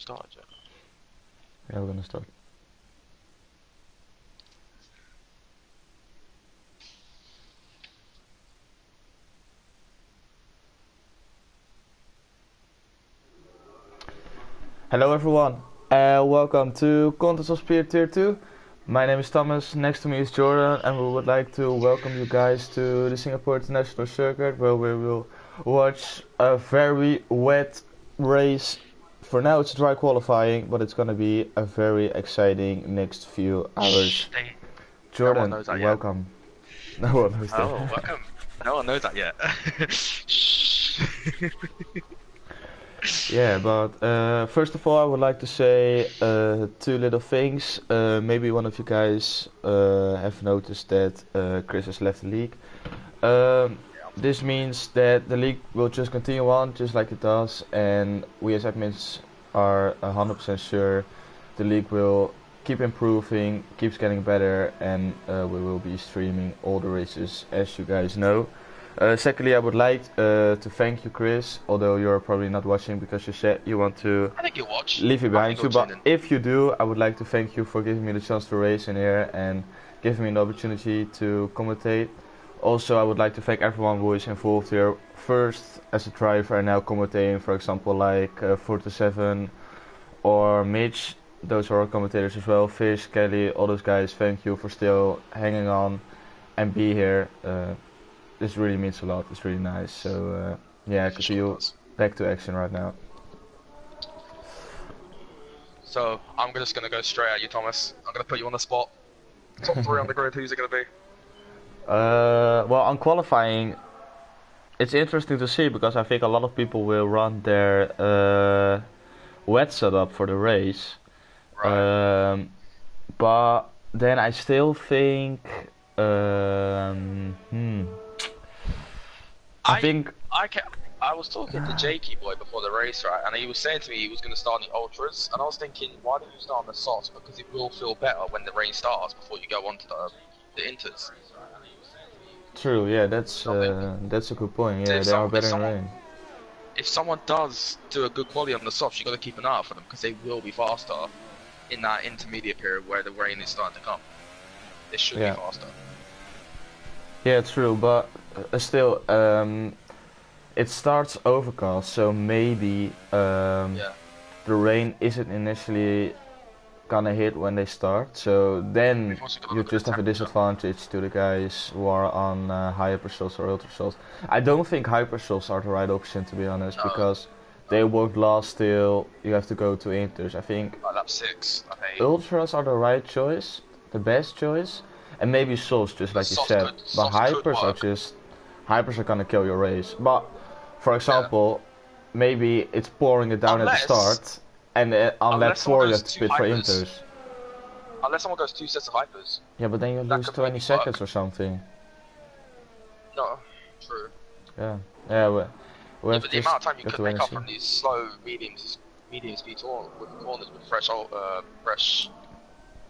started yet? Yeah, we're gonna start. Hello everyone, welcome to Contest of Spirit Tier 2. My name is Thomas, next to me is Jordan, and we would like to welcome you guys to the Singapore International Circuit, where we will watch a very wet race. For now it's dry qualifying, but it's gonna be a very exciting next few hours. Jordan, no one knows that welcome. Yet. No one knows that. Oh, welcome. No one knows that yet. Yeah, but first of all, I would like to say two little things. Maybe one of you guys have noticed that Chris has left the league. This means that the league will just continue on just like it does, and we as admins are 100% sure the league will keep improving, keeps getting better, and we will be streaming all the races, as you guys know. Secondly, I would like to thank you, Chris, although you're probably not watching because you said you want to I think you watch. leave it behind you, but if you do, I would like to thank you for giving me the chance to race in here and giving me the opportunity to commentate. Also, I would like to thank everyone who is involved here, first as a driver and now commentating, for example, like 47 or Mitch. Those are our commentators as well, Fish, Kelly, all those guys, thank you for still hanging on and be here. This really means a lot, it's really nice, so yeah, I can see you back to action right now. So, I'm just gonna go straight at you, Thomas. I'm gonna put you on the spot. Top 3 on the grid, who's it gonna be? Well, on qualifying, it's interesting to see because I think a lot of people will run their wet setup for the race. Right. But then I still think, I was talking to Jakey boy before the race, right, and he was saying to me he was going to start on the ultras, and I was thinking, why don't you start on the softs? Because it will feel better when the rain starts before you go on to the inters. True, yeah, that's a good point. Yeah, they are better in rain. If someone does do a good quality on the softs, you got to keep an eye out for them because they will be faster in that intermediate period where the rain is starting to come. They should be faster. Yeah, true, but still, it starts overcast, so maybe the rain isn't initially gonna hit when they start, so then you just have a disadvantage to the guys who are on hypershells or ultrashells. I don't think hypershells are the right option, to be honest, because they won't last till you have to go to inters. I think lap 6, lap 8. Ultras are the right choice, the best choice, and maybe souls, just like you said. But hypers are gonna kill your race. But for example, maybe it's pouring it down at the start, and on lap 4 you have to split for inters. Unless someone goes 2 sets of hypers. Yeah, but then you lose 20 seconds or something. No, true. Yeah, yeah. But the amount of time you could make up from these slow medium speed corners with fresh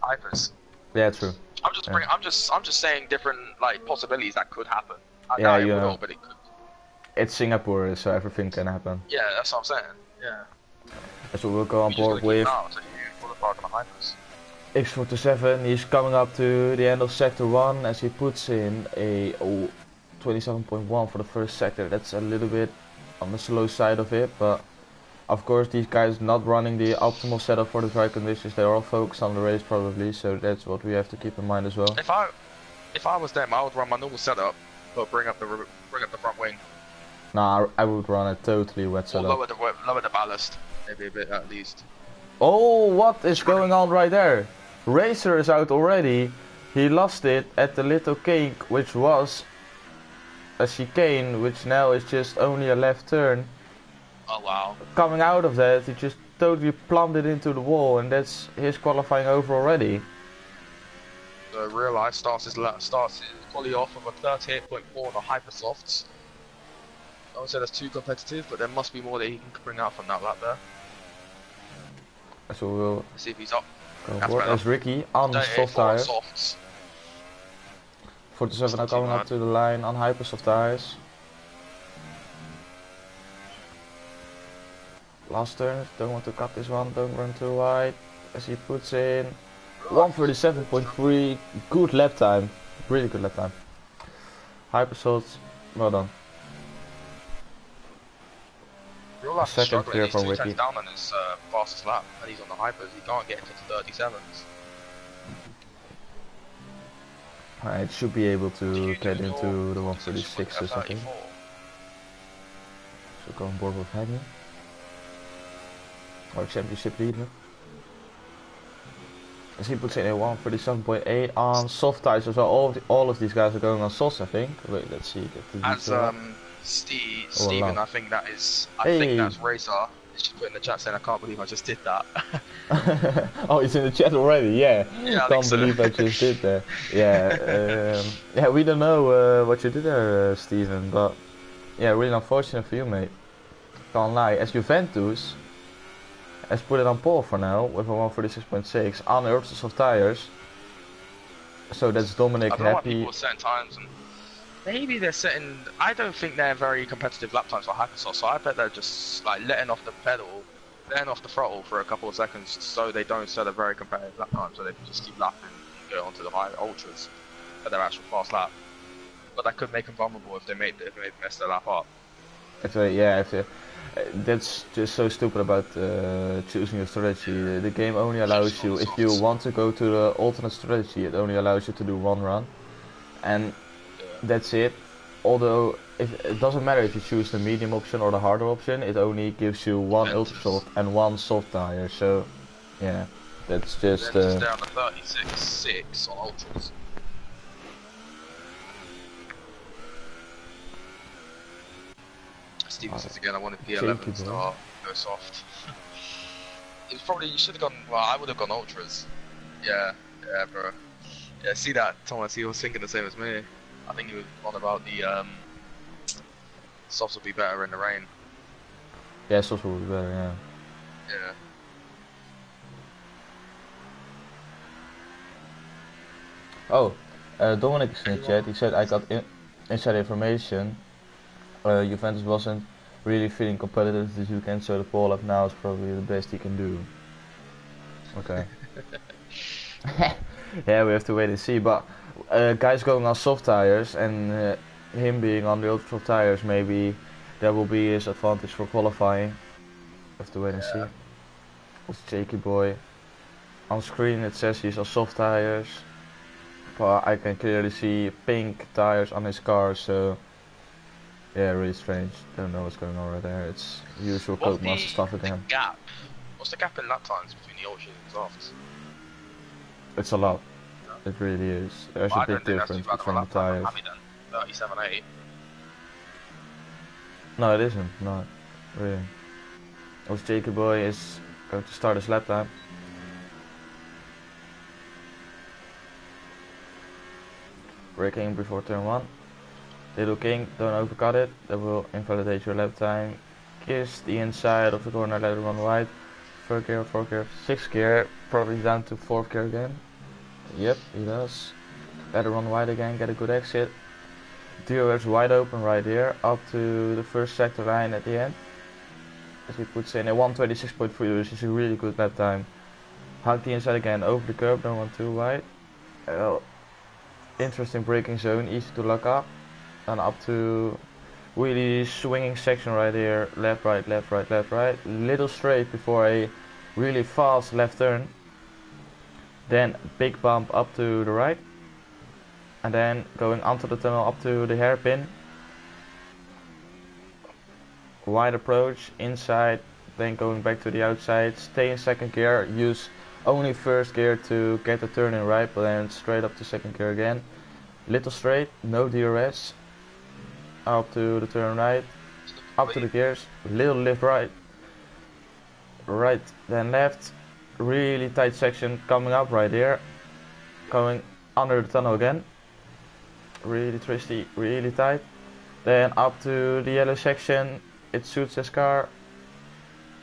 hypers. Yeah, true. I'm just saying different like possibilities that could happen. I doubt it will, but it could. It's Singapore, so everything can happen. Yeah, that's what I'm saying. Yeah. So we'll go on board with X47. He's coming up to the end of sector 1 as he puts in a 27.1 for the first sector. That's a little bit on the slow side of it, but of course these guys not running the optimal setup for the dry conditions. They're all focused on the race probably, so that's what we have to keep in mind as well. If I was them, I would run my normal setup, but bring up the front wing. Nah, I would run a totally wet setup. Or lower the ballast, maybe a bit at least. Oh, what is going on right there? Racer is out already. He lost it at the little cake, which was a chicane, which now is just only a left turn. Oh wow. Coming out of that, he just totally plumbed it into the wall, and that's his qualifying over already. The real life starts his quality off of a 38.4 on the hypersofts. I would say that's too competitive, but there must be more that he can bring out from that lap there. So we'll see if he's up. There's Ricky on soft tires. 47 now coming up to the line on hyper soft tires. Last turn, don't want to cut this one, don't run too wide. As he puts in 137.3, good lap time, really good lap time. Hypersalts, well done. Real life is Second struggling. clear He's from 2 Ricky. tenths down on his fastest lap, and he's on the hypers. He can't get into 37s. It should be able to get into the 136 or something. 34. So go on board with Henry. Our championship leader. As he puts in a 137.8 on soft tires as well. All of these guys are going on softs, I think. Wait, let's see. As Stephen, I think that is. I think that's Racer. He's just put in the chat saying, "I can't believe I just did that." Oh, he's in the chat already. Yeah. Yeah, I Can't think believe so. I just did that. Yeah. Yeah, we don't know what you did there, Steven, but yeah, really unfortunate for you, mate. Can't lie. As Juventus has put it on pole for now with a 146.6 on ultra soft tires. So that's Dominic I don't know why happy. people are setting times, and maybe they're setting. I don't think they're very competitive lap times for Hypersoft, so I bet they're just like letting off the pedal, letting off the throttle for a couple of seconds, so they don't set a very competitive lap time, so they can just keep lapping and go onto the high ultras at their actual fast lap. But that could make them vulnerable if they mess their lap up. That's just so stupid about choosing your strategy. The game only allows you, if you want to go to the alternate strategy, it only allows you to do one run, and that's it. Although it doesn't matter if you choose the medium option or the harder option, it only gives you one ultra soft and one soft tire. So yeah, that's just. They're down to 36.6 on ultras. Steven says again, I wanted P11 star, go soft. It was probably, you should have gone, well, I would have gone ultras. Yeah, bro. Yeah, see that, Thomas, he was thinking the same as me. I think he was on about the, softs would be better in the rain. Yeah, softs would be better, yeah. Yeah. Oh, Dominic is in the chat, he said I got inside information. Juventus wasn't really feeling competitive this weekend, so the pole up now is probably the best he can do. Okay. Yeah, we have to wait and see, but guys going on soft tires and him being on the ultra soft tires, maybe that will be his advantage for qualifying. Have to wait and see. It's Jakey boy. On screen it says he's on soft tires, but I can clearly see pink tires on his car, so yeah, really strange. Don't know what's going on right there. It's usual Codemaster stuff again. Gap? What's the gap in lap times between the ultras and softs? It's a lot. It really is. There's a big difference between the tires. 37.8. No, it isn't. Not really. Als Jacob Boy is going to start his lap time. Braking before turn 1. Little King, don't overcut it. That will invalidate your lap time. Kiss the inside of the corner, let it run wide. 3rd gear, 4th gear, 6th gear. Probably down to 4th gear again. Yep, he does. Let it run wide again, get a good exit. DRS wide open right here, up to the first sector line at the end. As he puts in a 126.3, which is a really good lap time. Hug the inside again, over the curb, don't want too wide. Interesting braking zone, easy to lock up. And up to really swinging section right here, left, right, left, right, left, right. Little straight before a really fast left turn. Then big bump up to the right. And then going onto the tunnel up to the hairpin. Wide approach, inside, then going back to the outside. Stay in 2nd gear, use only 1st gear to get the turn in right, but then straight up to 2nd gear again. Little straight, no DRS. Up to the turn right, up to the gears, little lift right, right then left, really tight section coming up right here, going under the tunnel again, really twisty, really tight, then up to the yellow section, it suits his car,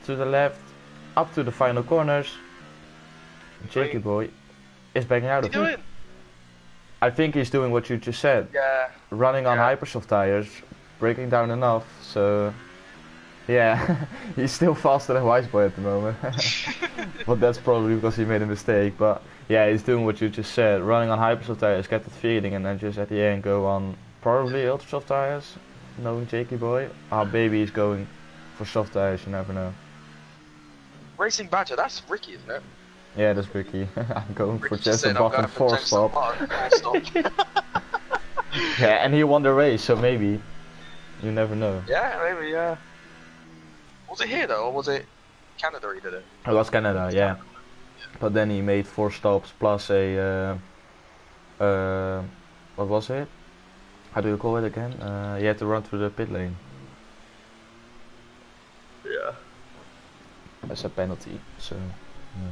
to the left, up to the final corners. Jakey boy is backing out of it. I think he's doing what you just said. Yeah. Running on hypersoft tires, breaking down enough, so Yeah, he's still faster than Wiseboy at the moment. But that's probably because he made a mistake. But yeah, he's doing what you just said. Running on hypersoft tires, get that feeling, and then just at the end go on probably ultra soft tires. Knowing Jakey Boy. Ah, baby he's going for soft tires, you never know. Racing Badger, that's Ricky, isn't it? Yeah, that's Ricky. I'm going Ricky for just a I'm button going for 4-stop. 4-stop. Yeah, and he won the race, so maybe. You never know. Yeah, maybe, yeah. Was it here though, or was it Canada he did it? It was Canada, yeah. But then he made 4 stops plus a what was it? How do you call it again? He had to run through the pit lane. Yeah. As a penalty. So yeah.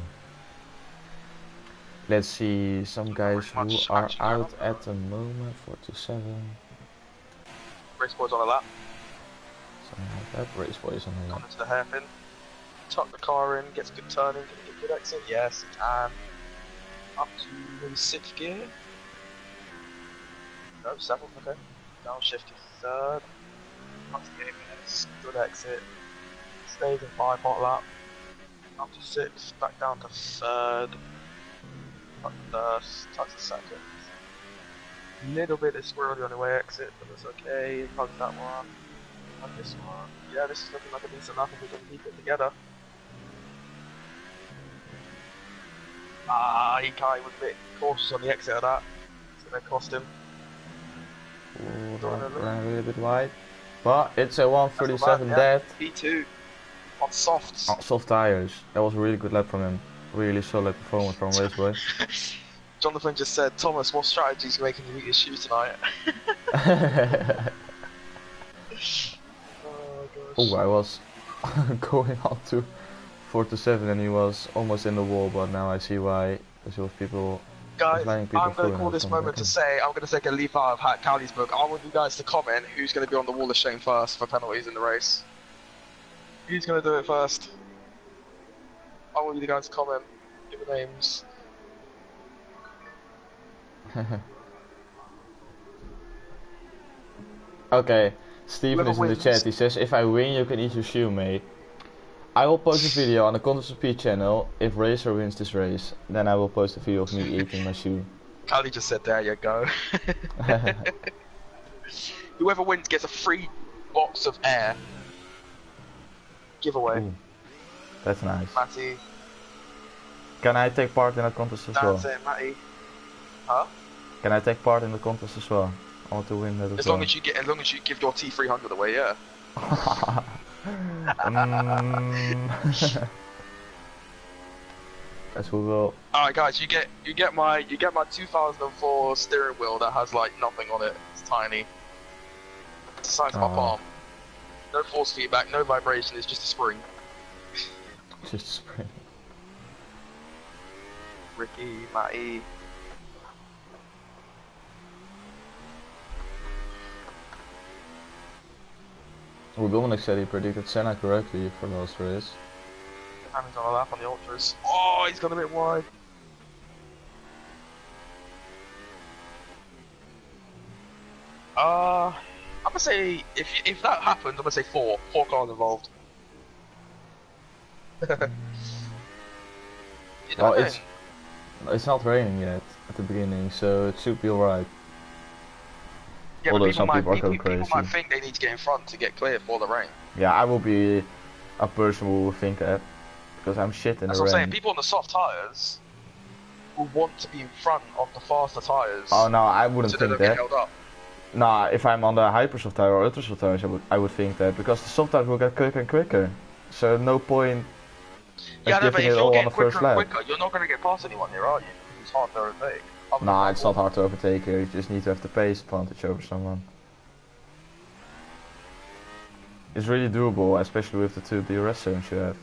Let's see some guys who are out at the moment. 4-7. Race boys on a lap. Something like that. Race boys on the Gone lap. into the hairpin. Tuck the car in, gets good turning, can he get good exit? Yes, he can. Up to maybe 6th gear. No, 7th, okay. Downshift to 3rd. Up to 8 minutes, good exit. Stays in 5 hot lap. Up to 6th, back down to 3rd. Up to 1st, touch the 2nd. Little bit of squirrely on the way exit, but it's okay. Hug that one. Hug this one. Yeah, this is looking like a decent lap if we can keep it together. He was a bit cautious on the exit of that. It's gonna cost him. Ooh, ran a little bit wide. But it's a 137 dead. E2 on softs. Oh, soft tires. That was a really good lap from him. Really solid performance from Raceboy. Jonathan just said, Thomas, what strategies are making you eat your shoes tonight? Oh, I was going up to 4-7 and he was almost in the wall, but now I see why. Because of people. Guys, I'm going to call this moment to say, I'm going to take a leaf out of Cowley's book. I want you guys to comment who's going to be on the wall of shame first for penalties in the race. Who's going to do it first? I want you guys to comment. Give the names. Okay, Steven is in the chat. He says, if I win, you can eat your shoe, mate. I will post a video on the Contest of P channel. If Racer wins this race, then I will post a video of me eating my shoe. Cowley just said, there you go. Whoever wins gets a free box of air. Giveaway. Ooh, that's nice. Matty. Can I take part in that contest as well? That's it, Matty. Huh? Can I take part in the contest as well? I want to win that as well. As long as you give your T300 away, yeah. As we will. Alright guys, you get my 2004 steering wheel that has like nothing on it. It's tiny. It's the size of my palm. No force feedback, no vibration, it's just a spring. Just a spring. Ricky, Matty. Well, Dominic said he predicted Senna correctly for last race. Hammond's on a lap on the ultras. Oh, he's got a bit wide. I'm gonna say if that happens, I'm gonna say 4 cars involved. Well, it's not raining yet at the beginning, so it should be alright. Yeah, although some people are going crazy. People might think they need to get in front to get clear for the rain. Yeah, I will be a person who will think that, because I'm shit in That's the what rain. I'm saying. People on the soft tyres will want to be in front of the faster tyres. Oh no, I wouldn't so think they don't that. get held up. Nah, if I'm on the hypersoft tire or ultrasoft tires, I would think that, because the soft tires will get quicker and quicker. So no point. Yeah, no, but if you're getting quicker and lap. quicker, you're not going to get past anyone here, are you? It's hard to overtake. Nah, it's not hard to overtake here. You just need to have the pace advantage over someone. It's really doable, especially with the 2 DRS zones you have.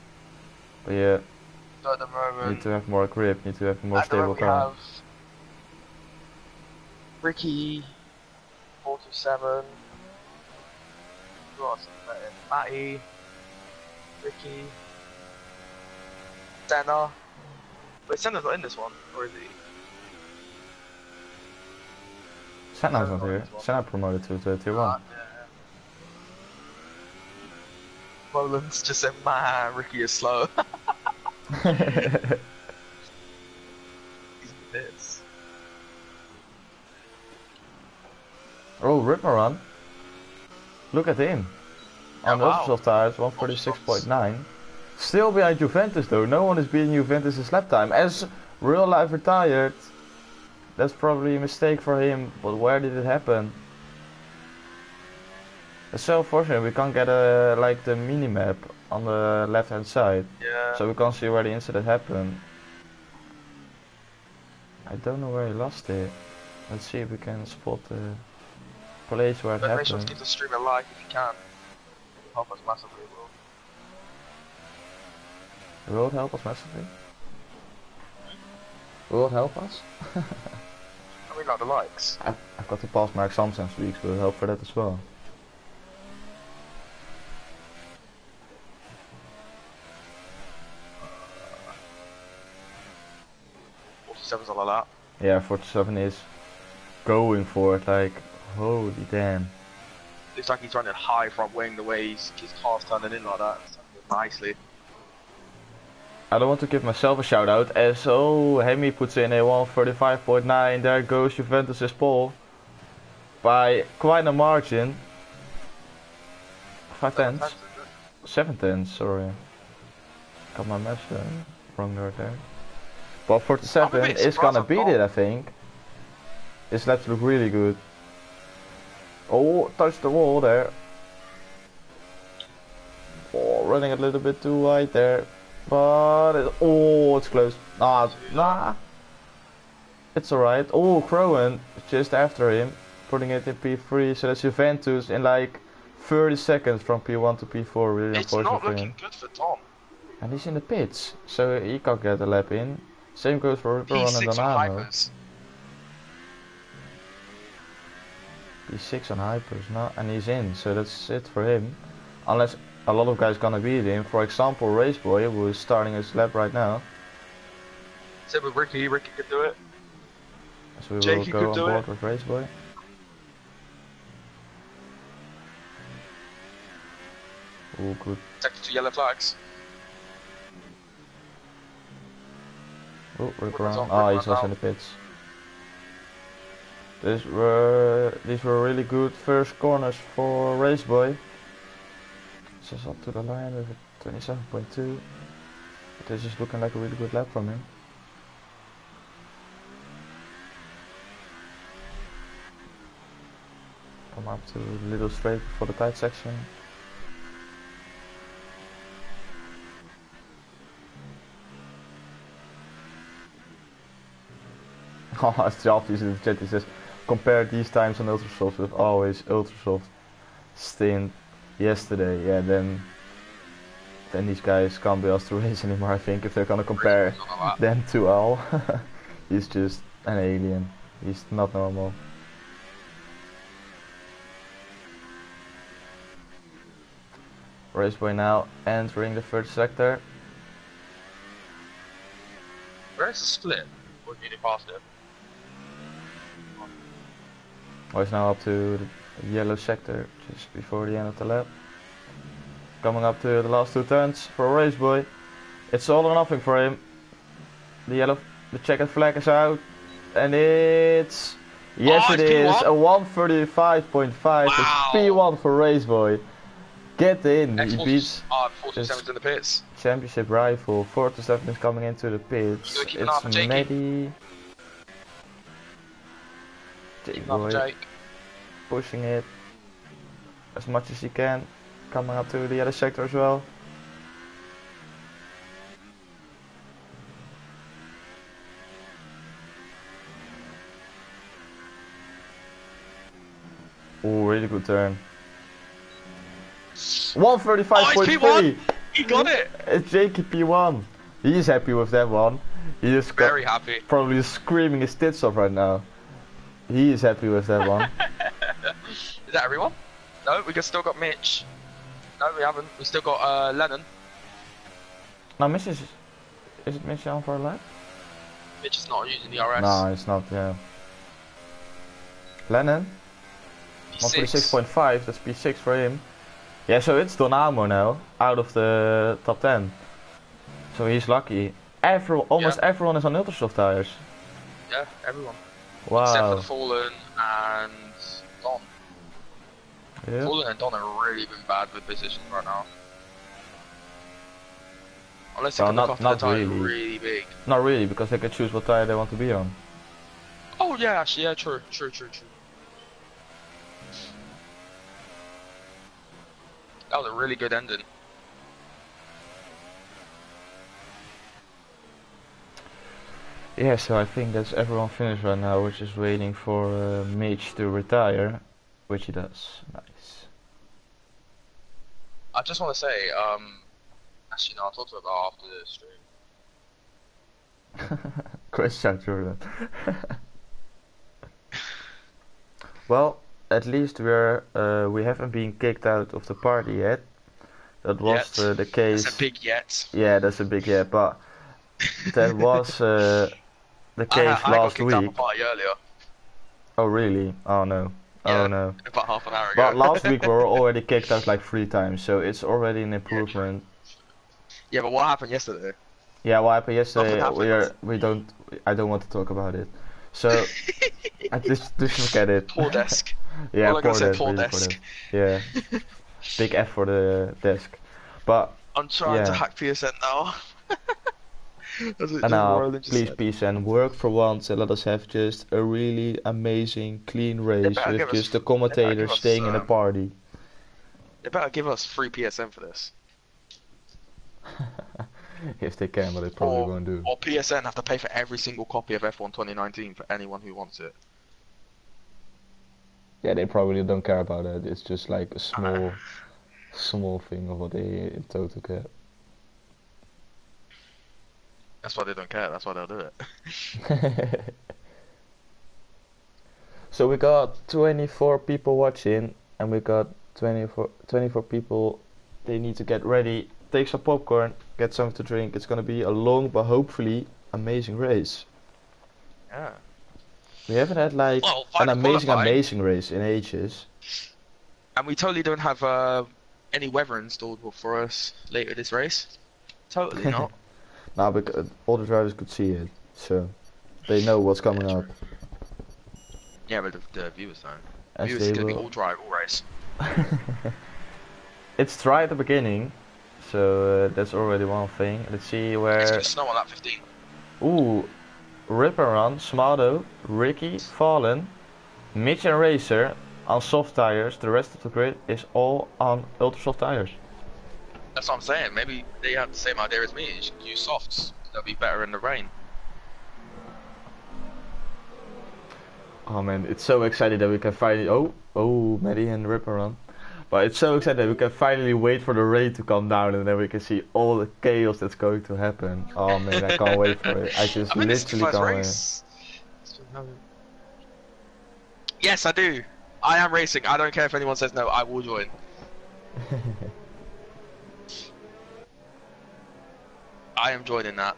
But yeah, So at the moment, need to have more grip, need to have a more at the stable moment car. we have Ricky, 47, who else? Matty, Ricky, Senna. Wait, Senna's not in this one, or is he? Senna's not here. Senna promoted to the tier 1. Yeah. Roland's just said, man, Ricky is slow. He's this. Oh, Ripmaran. Look at him. On the wow. Ultrasoft tires, 146.9. Still behind Juventus though. No one is beating Juventus' lap time. As real life retired, that's probably a mistake for him. But where did it happen? It's so unfortunate. We can't get like the mini map on the left hand side. Yeah. So we can't see where the incident happened. I don't know where he lost it. Let's see if we can spot the place where it happened. Make sure to give the stream a like if you can. Help us massively, Will it help us massively? Will it help us? I mean, like the likes. I've got to pass my exams next week, so it'll help for that as well. Seven's all like that. Yeah, 47 is going for it, like, holy damn. Looks like he's running high front wing the way his car's turning in like that. Nicely. I don't want to give myself a shout out as Hemi puts in a 135.9. There goes Juventus' pole by quite a margin. 5 tenths? 7 tenths, sorry. Got my maths wrong there. But 47 is gonna beat it, I think. His laps look really good. Oh, touched the wall there. Oh, running a little bit too wide there. But it's close. Nah. It's alright. Oh, Crowan just after him, putting it in P3. So that's Juventus in like 30 seconds from P1 to P4. Really it's unfortunate not for looking him. good for Tom. And he's in the pits, so he can't get a lap in. Same goes for Ripperon and Donano. P6 on hypers, no, and he's in, so that's it for him. Unless a lot of guys gonna beat him. For example, Raceboy, who is starting his lap right now. Same with Ricky could do it. So we Jakey will go could on do board it. with Raceboy. Oh, good. Take 2 yellow flags. Oh, Ripperon. Oh, he's also in the pits. These were really good first corners for Raceboy. Just up to the line with a 27.2. But this is looking like a really good lap from him. Come up to a little straight for the tight section. Oh, it's obvious in the chat. He says, compare these times on Ultrasoft with always Ultrasoft stint yesterday. Yeah, then these guys can't be asked to race anymore. I think if they're gonna compare them to Al, he's just an alien. He's not normal. Raceboy now entering the third sector. Where's the split? Or did he pass it? Oh, he's now up to the yellow sector, just before the end of the lap. Coming up to the last 2 turns for Raceboy. It's all or nothing for him. The checkered flag is out, and it's it is P1? a 135.5. Wow. It's P1 for Raceboy. Get in. He beats 47's in the pits. championship rival. 47 is coming into the pits. It's Mehdi. Jake pushing it as much as he can, coming up to the other sector as well. Oh, really good turn. 135.3. He got it. It's Jakey P1. He is happy with that one. He is very happy. Probably screaming his tits off right now. He is happy with that one. Is that everyone? No, we still got Mitch. No, we haven't. We still got Lennon. No, Mitch is it Mitch on for a lap? Mitch is not using the RS. No, it's not, yeah. Lennon? 146.5, that's P6 for him. Yeah, so it's Donamo now, out of the top 10. So he's lucky. Almost Yeah, everyone is on Ultrasoft tires. yeah, everyone. Except for the Wow. Fallen and Don. Yeah. Fallen and Don have really been bad with positions right now. Unless they Well, can look after the not tires really. really big. Not really, because they can choose what tire they want to be on. Oh yeah, actually, yeah, true. That was a really good ending. Yeah, so I think that's everyone finished right now. We're just waiting for Mitch to retire, which he does. Nice. I just want to say, actually, no, I'll talk to him about after the stream. Chris shout Jordan. Well, at least we haven't been kicked out of the party yet. That was the case. That's a big yet. Yeah, that's a big yeah, but that was the case I got last kicked out of a week. party earlier. Oh really? Oh no. Yeah, Oh no. about half an hour ago. But last week we were already kicked out like 3 times, so it's already an improvement. Yeah, but what happened yesterday? Yeah, what happened yesterday? Nothing happened. I don't want to talk about it. So I just forget it. Poor desk. Yeah, All I gotta say, poor really desk. Yeah, big F for the desk. But I'm trying to yeah. hack PSN now. And now, please PSN, work for once and let us have just a really amazing, clean race with just the commentators staying in a party. They better give us free PSN for this. If they can, but they probably won't do. Or PSN have to pay for every single copy of F1 2019 for anyone who wants it. Yeah, they probably don't care about that. It's just like a small thing of what they in total care. That's why they don't care, that's why they'll do it. So we got 24 people watching, and we got 24 people. They need to get ready, take some popcorn, get something to drink. It's gonna be a long but hopefully amazing race. Yeah. We haven't had like an amazing race in ages. And we totally don't have any weather installed for us later this race. Totally not. Now, because all the drivers could see it, so they know what's coming up. Yeah, but the viewers don't. As Viewers is gonna be all drive, all race. It's dry at the beginning, so that's already one thing. Let's see where. It's gonna snow on that 15. Ooh, Rip and Run, Smado, Ricky, Fallen, Mitch and Racer on soft tires. The rest of the grid is all on ultra soft tires. That's what I'm saying. Maybe they have the same idea as me. You should use softs. They'll be better in the rain. Oh man, it's so exciting that we can finally. Oh, Maddie and Rip and Run. But it's so exciting that we can finally wait for the rain to come down and then we can see all the chaos that's going to happen. Oh man, I can't wait for it. I just literally can't wait. Yes, I do. I am racing. I don't care if anyone says no. I will join. I am joining that.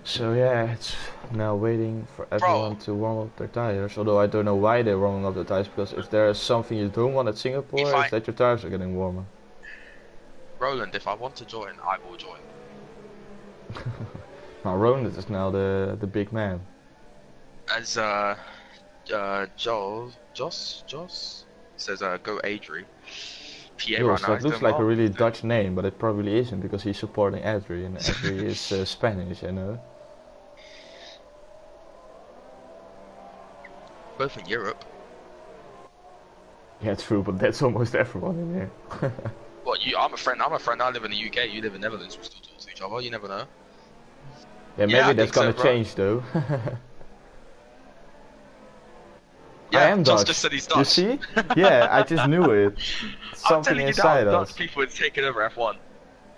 So yeah, it's now waiting for everyone to warm up their tires. Although I don't know why they're warming up their tires, because if there is something you don't want at Singapore, it's that your tires are getting warmer. Roland, if I want to join, I will join. Now Roland is now the big man. As Joss says, go Adri. Yes, that looks like a really Dutch name, but it probably isn't because he's supporting Adri, and Adri is Spanish, you know. Both in Europe. Yeah, true, but that's almost everyone in here. What, I'm a friend. I live in the UK. You live in the Netherlands. We still talk to each other. You never know. Yeah, maybe that's gonna change though. Yeah, I am Dutch. Just said he's Dutch. You see? Yeah, I just knew it. Something inside us. Dutch people are taking over F1.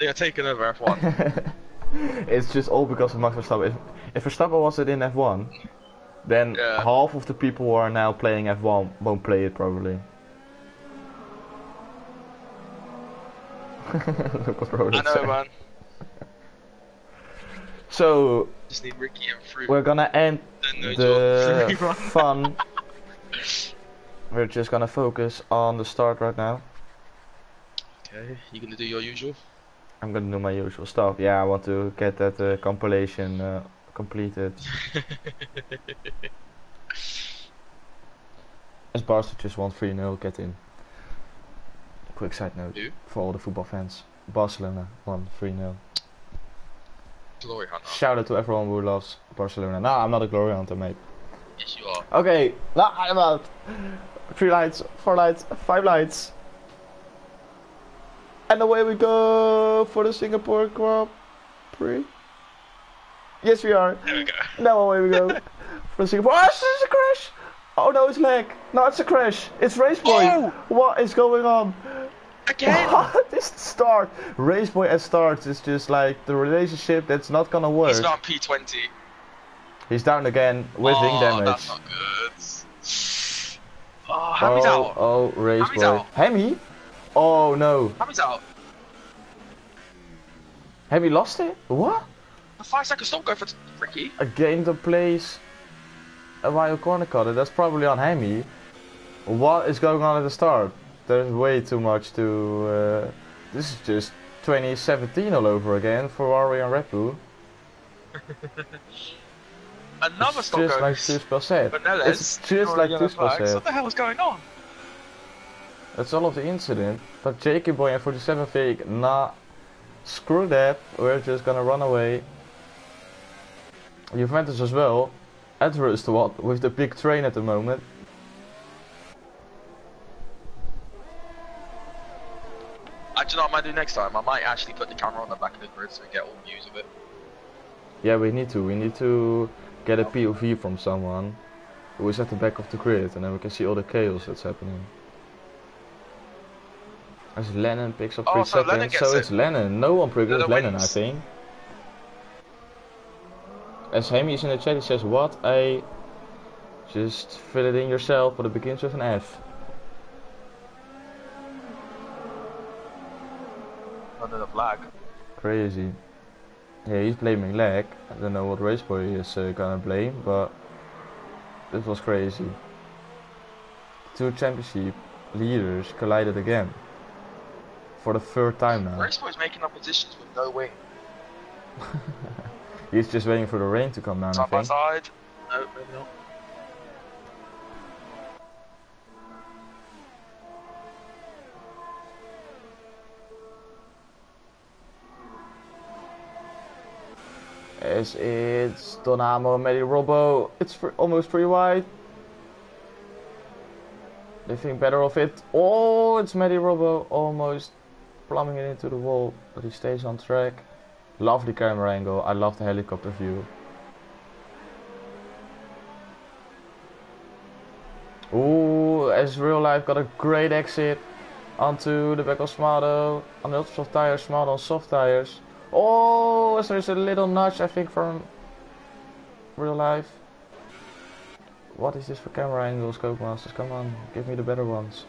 They are taking over F1. It's just all because of Max Verstappen. If Verstappen wasn't in F1, then half of the people who are now playing F1 won't play it probably. Look what Roland I know, said. man. So Just need Ricky and Fruit. we're gonna end the fun. We're just gonna focus on the start right now. Okay, you gonna do your usual? I'm gonna do my usual stuff. Yeah, I want to get that compilation completed. As Barca just won 3-0, get in. Quick side note Who? for all the football fans. Barcelona won 3-0. Glory hunter. Shout out to everyone who loves Barcelona. Nah, I'm not a glory hunter, mate. Yes, you are. Okay, nah, I'm out. 3 lights, 4 lights, 5 lights. And away we go for the Singapore Grand Prix. Yes, we are. There we go. Now away we go for the Singapore. Oh, it's a crash! Oh no, it's lag. No, it's a crash. It's Race Boy. Oh! What is going on? Again! What is the start? Race Boy at starts is just like the relationship that's not gonna work. He's not P20. He's down again with wing damage. That's not good. Oh, Hammy's out. Oh, Race Hammy's Boy. out. Hammy? Oh no. Hammy's out. Hammy lost it? What? A 5-second stop go for Ricky. A game that plays a wild corner cutter. That's probably on Hammy. What is going on at the start? There's way too much to... this is just 2017 all over again for Ari and Repu. Another It's stop just go. like Tuspel said. But no, It's just like Tuspel said. What the hell is going on? That's all of the incident. But Jakey Boy and 47 fake, nah, screw that. We're just gonna run away. Juventus as well. Edward is the one with the big train at the moment. Do you know what I might do next time? I might actually put the camera on the back of the grid so we get all views of it. Yeah, we need to get a POV from someone who is at the back of the grid, and then we can see all the chaos that's happening. As Lennon picks up 3 seconds, so it's Lennon. No one predicted Lennon, I think. As Hammy is in the chat, he says, what a... Just fill it in yourself, but it begins with an F. Under the flag. Crazy. Yeah, he's blaming lag. I don't know what Raceboy is gonna blame, but... This was crazy. 2 championship leaders collided again. For the 3rd time now. Raceboy's making up positions with no wing. He's just waiting for the rain to come down, Side I think. by side. No, maybe not. As it's Donamo, Medi Robo. It's almost 3 wide. They think better of it. Oh, it's Medi Robo almost plumbing it into the wall, but he stays on track. Lovely camera angle. I love the helicopter view. Ooh, as real life got a great exit onto the back of Smado. On the ultra soft tires, Smado on soft tires. Oh, as there's a little nudge, I think, from real life. What is this for camera angles, Codemasters? Come on, give me the better ones.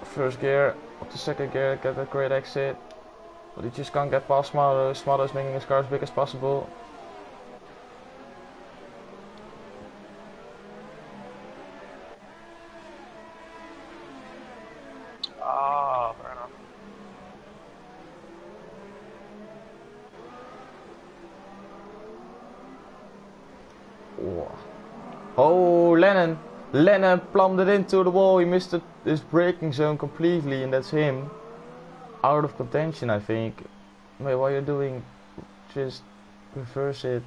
First gear, up to second gear, get a great exit. But he just can't get past Smado. Smado is making his car as big as possible. Ah, fair enough. Oh, Lennon! Lennon plumbed it into the wall. He missed his braking zone completely, and that's him. Out of contention, I think. Wait, what you're doing? Just reverse it.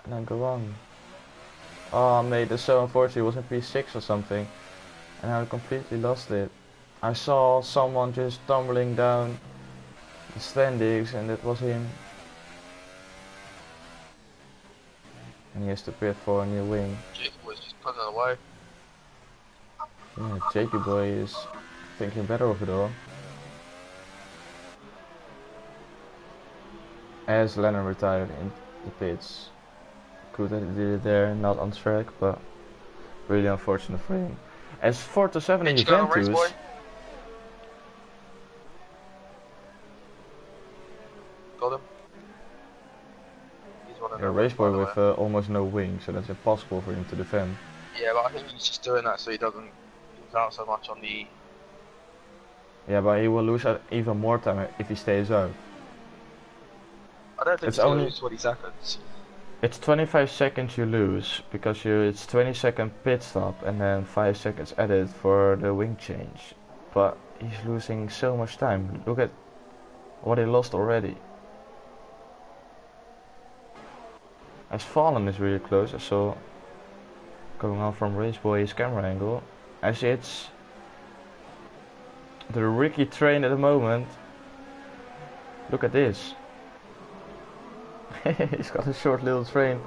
And then go on. Oh, mate, that's so unfortunate. It was in P6 or something. And I completely lost it. I saw someone just tumbling down the standings, and that was him. And he has to pit for a new wing. Jakey Boy's just putting it away. Yeah, Jakey Boy is thinking better of it all. As Lennon retired in the pits. Good that he did it there, not on track, but really unfortunate for him. As 4-7 in Juventus. Got him. don't A know race which, by boy the with way. almost no wing, so that's impossible for him to defend. Yeah, but I think he's just doing that so he doesn't lose out so much on the. Yeah, but he will lose out even more time if he stays out. I don't think It's he's going to only lose 20 seconds. it's 25 seconds you lose because it's 20-second pit stop and then 5 seconds added for the wing change. But he's losing so much time. Look at what he lost already. As Fallen is really close, I saw going on from Raceboy's camera angle. As it's the Ricky train at the moment. Look at this. He's got a short little train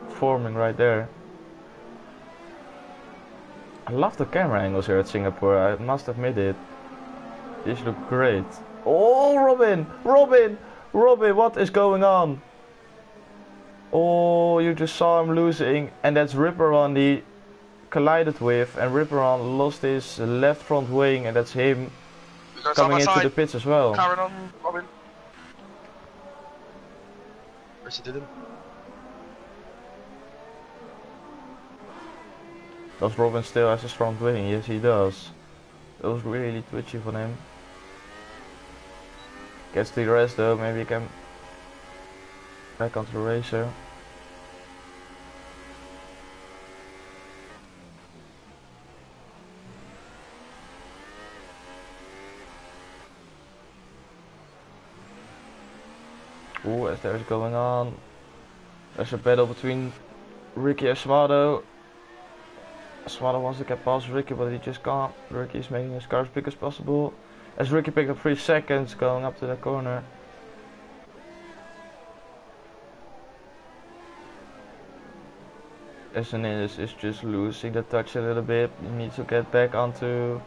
forming right there. I love the camera angles here at Singapore, I must admit it. These look great. Oh, Robin! Robin! Robin, what is going on? Oh, you just saw him losing, and that's Ripperon he collided with, and Ripperon lost his left front wing, and that's him coming into the pits as well. Carrying on, Robin. Yes, he didn't. Does Robin still has a strong wing? Yes, he does. It was really twitchy for him. Gets the rest though, maybe he can back onto the racer. Ooh, as there's going on. There's a battle between Ricky and Smado. Smado wants to get past Ricky, but he just can't. Ricky is making his car as big as possible. As Ricky picked up 3 seconds going up to the corner. SNS is just losing the touch a little bit. He needs to get back onto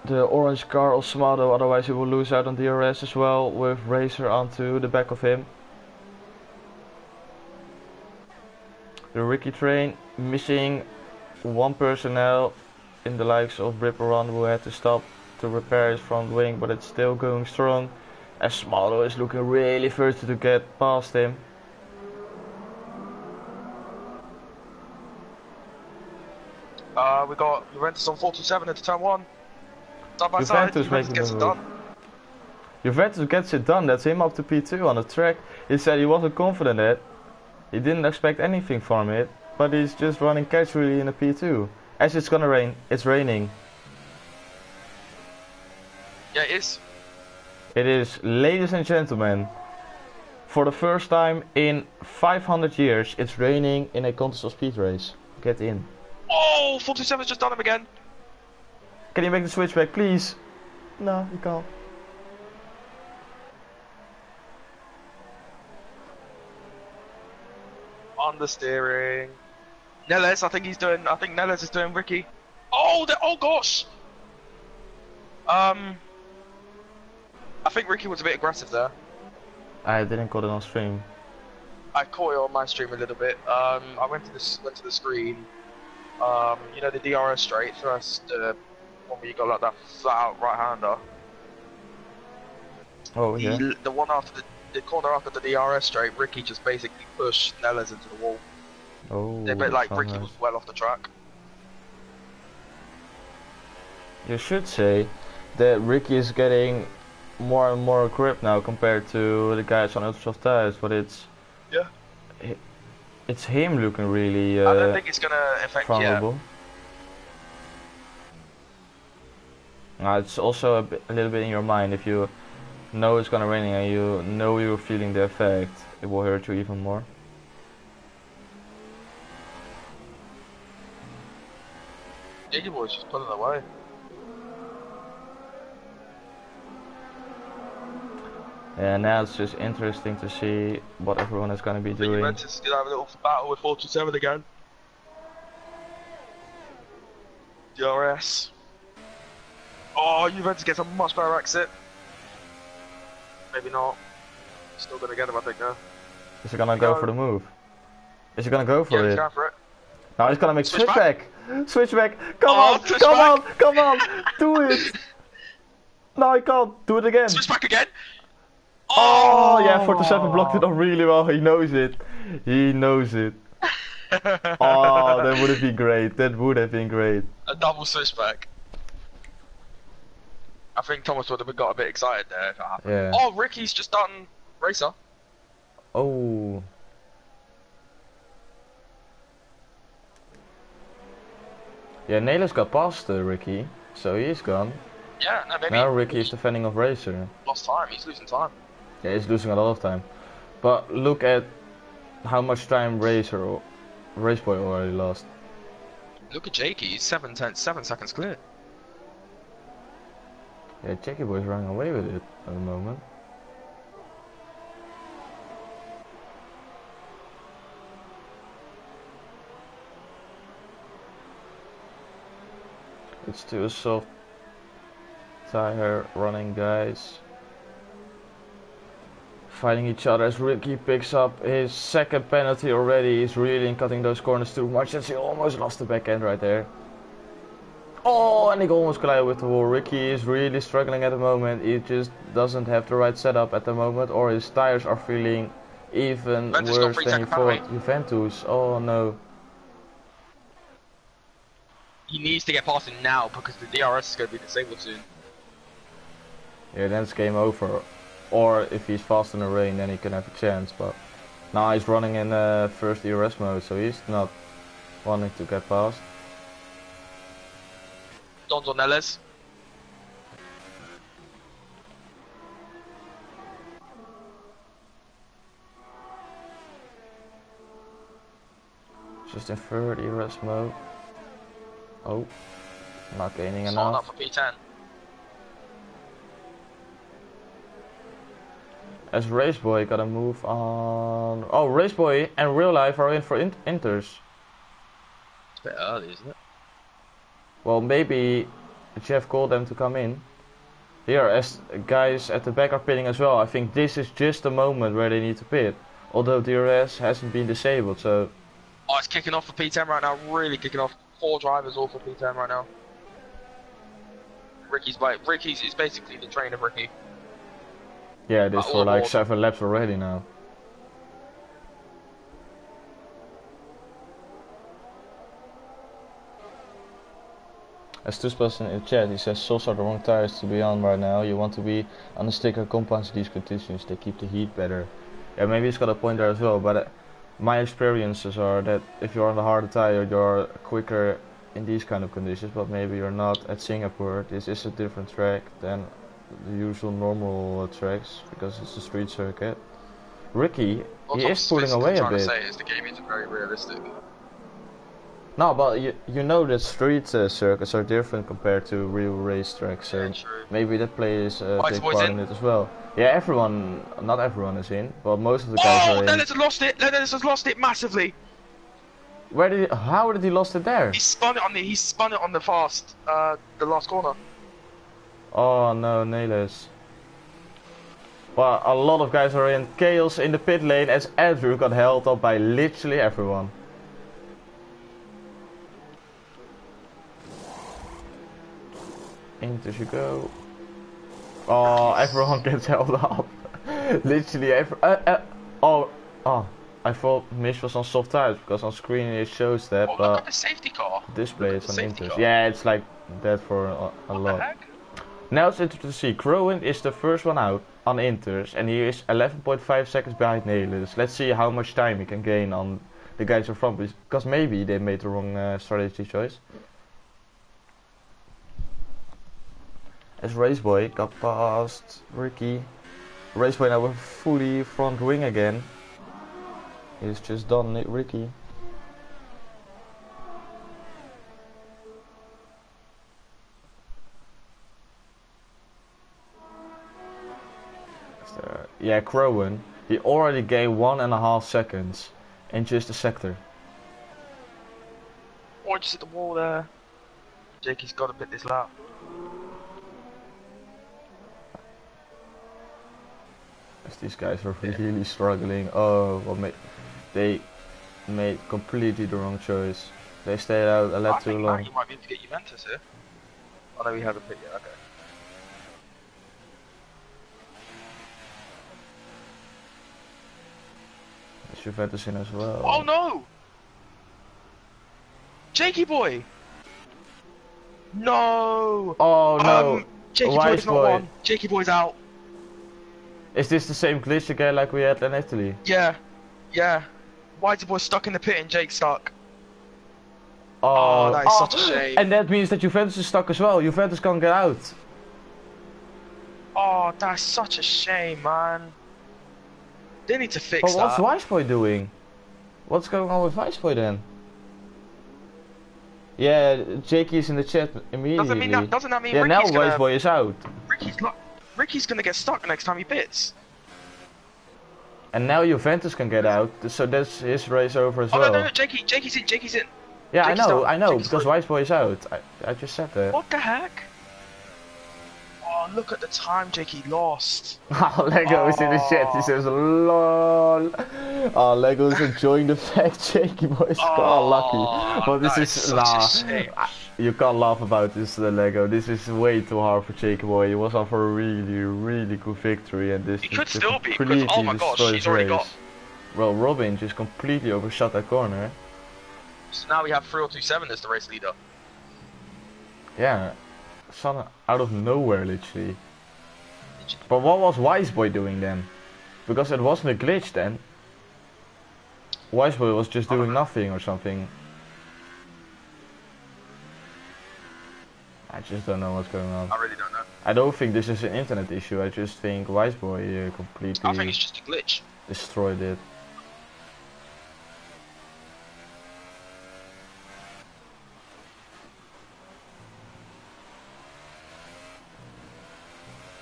the orange car of Smado, otherwise he will lose out on DRS as well, with Racer onto the back of him. The Ricky train missing one personnel in the likes of Ripperon, who had to stop to repair his front wing, but it's still going strong as Smado is looking really thirsty to get past him. We got Juventus on 427 into turn 1. Side by side, Juventus gets it done. Juventus gets it done, that's him up to P2 on the track. He said he wasn't confident that. He didn't expect anything from it, but he's just running casually in a P2. As it's gonna rain, it's raining. Yeah, it is. It is, ladies and gentlemen, for the first time in 500 years, it's raining in a contest speed race. Get in. Oh, 427's just done him again. Can you make the switch back, please? No, you can't. On the steering. Neles, I think Neles is doing Ricky. Oh, oh gosh. I think Ricky was a bit aggressive there. I didn't call it on stream. I caught it on my stream a little bit. I went to the screen. You know the DRS straight first, one where you got like that flat out right hander. Oh yeah. The one after the corner after the DRS straight, Ricky just basically pushed Neles into the wall. Oh. Yeah, but like Ricky was well off the track. You should say that Ricky is getting more and more grip now compared to the guys on ultra soft tires, but it's it's him looking really I don't think it's gonna affect vulnerable. It's also a little bit in your mind. If you know it's gonna rain and you know you're feeling the effect, it will hurt you even more. JD Boy's just pulling away. And now it's just interesting to see what everyone is going to be doing. Juventus gonna have a little battle with 427 again. DRS. Oh, Juventus gets a much better exit. Maybe not. Still gonna get him, I think, now. Is he gonna go for the move? Is he gonna go for it? He's going for it. No, he's gonna make switch back. Switch back. Come Oh, on, come on, come on. Do it. No, I can't. Do it again. Switch back again. Oh yeah, 47 blocked it up really well. He knows it. He knows it. Oh, that would have been great. That would have been great. A double switchback. I think Thomas would have got a bit excited there if it happened. Yeah. Oh, Ricky's just done racer. Oh. Yeah, Nelis got past Ricky, so he's gone. Yeah, no, maybe. Now Ricky is defending off Racer. Lost time. He's losing time. Yeah, he's losing a lot of time. But look at how much time Raceboy already lost. Look at Jakey. He's 7 seconds clear. Yeah, Jakey Boy's running away with it at the moment. It's too soft tire running, guys. Fighting each other as Ricky picks up his second penalty already. He's really cutting those corners too much as he almost lost the back end right there. Oh, and he almost collided with the wall. Ricky is really struggling at the moment. He just doesn't have the right setup at the moment, or his tires are feeling even worse than he thought. Juventus, oh no. He needs to get past him now because the DRS is going to be disabled soon. Yeah, then it's game over. Or if he's fast in the rain, then he can have a chance. But now he's running in first DRS mode, so he's not wanting to get past. Don's on Nellis. Just in third DRS mode. Oh, not gaining Starting enough. up for P10. As Raceboy gotta move on. Oh, Raceboy and Real Life are in for Inters. It's a bit early, isn't it? Well, maybe Jeff called them to come in. Here, as guys at the back are pitting as well. I think this is just the moment where they need to pit. Although DRS hasn't been disabled, so. Oh, it's kicking off for P10 right now. Really kicking off. 4 drivers all for P10 right now. Ricky's it's basically the train of Ricky. Yeah, this for like 7 laps already now. As Tuspas in the chat, he says sols are the wrong tires to be on right now. You want to be on the sticker compounds in these conditions. They keep the heat better. Yeah, maybe he's got a point there as well, but my experiences are that if you're on the harder tire, you're quicker in these kind of conditions, but maybe you're not at Singapore. This is a different track than the usual normal tracks because it's a street circuit. Ricky, he is pulling away a bit. Say is the game isn't very realistic. No, but you know that street circuits are different compared to real race tracks, so Yeah, true. maybe that plays a big part in it as well. Yeah, not everyone is in, but most of the guys are in. Lennox has lost it! Lennox has lost it massively! How did he lost it there? He spun it on the fast, the last corner. Oh no, Nelis. Well, a lot of guys are in. Chaos in the pit lane as Andrew got held up by literally everyone. Into you go. Oh, everyone gets held up. Literally I thought Mish was on soft tires because on screen it shows that, Oh, but look at the safety car. display is on safety Inters. car. Yeah, it's like that for a What lot. the heck? Now it's interesting to see. Crowan is the first one out on Inters and he is 11.5 seconds behind Nelis. Let's see how much time he can gain on the guys in front because maybe they made the wrong strategy choice. As Raceboy got past Ricky. Raceboy now with fully front wing again. He's just done it, Ricky. Yeah, Crowan. He already gained 1.5 seconds in just a sector. Oh, just hit the wall there. Jakey's got to bit this lap. These guys are really struggling. Oh, they made completely the wrong choice. They stayed out a lap too long. You might be able to get Juventus here. Oh no, we haven't picked yet. Okay. Juventus in as well. Oh no! Jakey boy! No! Oh no! Jakey Wise boy's not boy. one. Jakey boy's out. Is this the same glitch again like we had in Italy? Yeah. Yeah. Whitey boy stuck in the pit and Jake stuck. Oh, Oh, that is such a shame. And that means that Juventus is stuck as well. Juventus can't get out. Oh, that's such a shame, man. They need to fix But what's that. Wise boy doing? What's going on with Wise boy then? Yeah, Jakey is in the chat immediately. Doesn't that mean yeah, Ricky's now Wise boy is out. Ricky's gonna get stuck next time he pits. And now Juventus can get out, so that's his race over as well. No, Jakey's in. Yeah, Jakey's I know, Jakey's because through. Wise boy is out. I just said that. What the heck? Oh, look at the time Jakey lost. Oh, Lego is in the chat, he says lol. Oh, Lego is enjoying the fact Jakey boy is lucky. But this is, you can't laugh about this, Lego. This is way too hard for Jakey boy. He was on for a really good victory, and this He could still be, because completely oh my gosh, destroyed he's his already race. got. Well, Robin just completely overshot that corner. So now we have 3027 as the race leader. Yeah, son out of nowhere literally. But what was Wise boy doing then? Because it wasn't a glitch then. Wise boy was just doing nothing or something. I just don't know what's going on. I really don't know. I don't think this is an internet issue. I just think Wise boy completely I think it's just a glitch. destroyed it.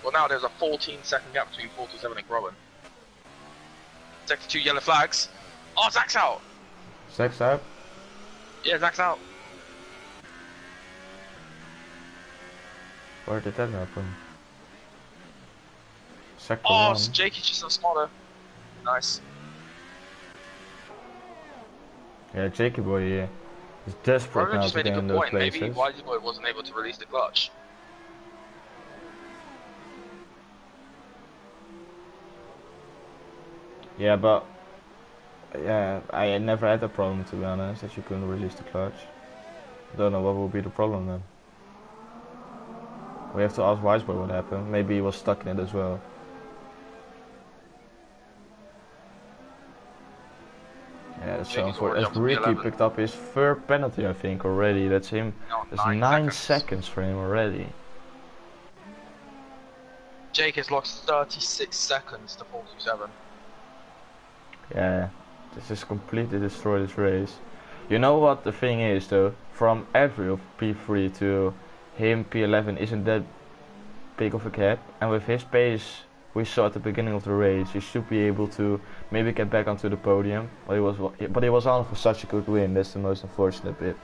Well, now there's a 14-second gap between 427 and Groban. Sector 2 yellow flags. Oh, Zach's out. Zach's out? Yeah, Zach's out. Where did that happen? Sector Oh, 1. Jakey's just a smaller. Nice. Yeah, Jakey boy is desperate Rogan now just to made get a in good those point. Maybe places. Whitey boy wasn't able to release the clutch. Yeah, but yeah, I never had a problem to be honest that you couldn't release the clutch. Don't know what will be the problem then. We have to ask Wiseboy what happened. Maybe he was stuck in it as well. Yeah, that's so unfortunate. Ricky picked up his third penalty, I think, already. That's him. No, That's 9 seconds for him already. Jake has lost 36 seconds to 427. Yeah, this has completely destroyed his race. You know what the thing is though? From every of P3 to him, P11 isn't that big of a gap. And with his pace we saw at the beginning of the race, he should be able to maybe get back onto the podium. But he was on for such a good win. That's the most unfortunate bit.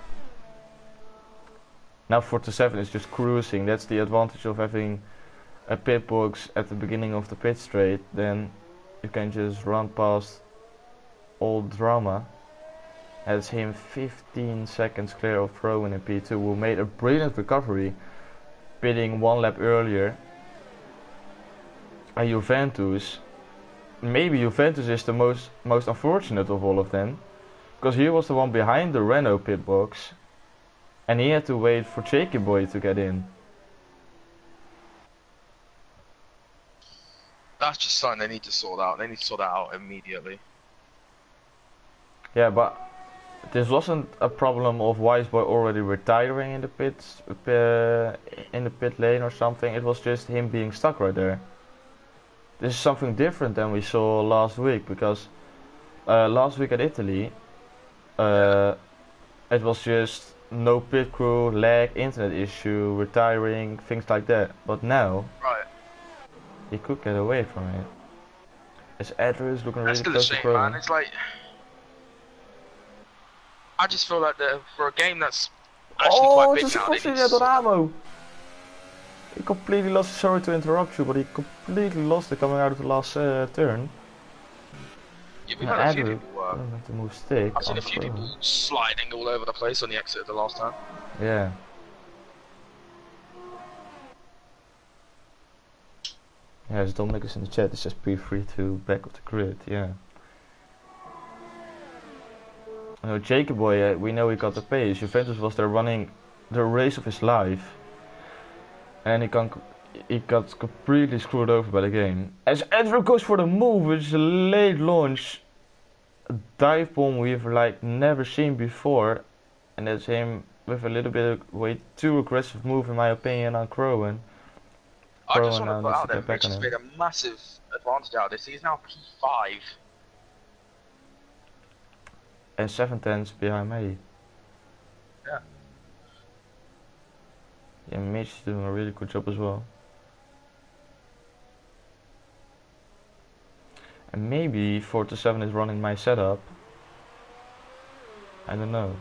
Now 47 is just cruising. That's the advantage of having a pit box at the beginning of the pit straight. Then you can just run past all drama. Has him 15 seconds clear of Rowan in P2, who made a brilliant recovery, pitting 1 lap earlier. And Juventus, maybe Juventus is the most unfortunate of all of them, because he was the one behind the Renault pit box, and he had to wait for Jakey Boy to get in. That's just something they need to sort out. They need to sort that out immediately. Yeah, but this wasn't a problem of Wiseboy already retiring in the pit lane or something. It was just him being stuck right there. This is something different than we saw last week, because last week at Italy, it was just no pit crew, lag, internet issue, retiring, things like that. But now, right, he could get away from it. His address looking really close to shame, man. It's like, I just feel like for a game that's actually quite big now, they need to... He completely lost. Sorry to interrupt you, but he completely lost it coming out of the last turn. Yeah, we've had a few people. Don't have to move stick. I've seen a few people sliding all over the place on the exit the last time. Yeah. Yeah, as Dominic is in the chat, it says P3 to back of the grid. Yeah. Jacob Boy, we know he got the pace. Juventus was there running the race of his life, and he got completely screwed over by the game. As Edward goes for the move, which is a late launch, a dive bomb we've like never seen before, and that's him with a little bit of way too aggressive move in my opinion on Crowan. I just Crowan want to now put needs out to there, get back Mitch on has him. made a massive advantage out of this. He's now P5. And 7 tenths behind me. Yeah. Yeah, Mitch is doing a really good job as well. And maybe 4-7 is running my setup. I don't know.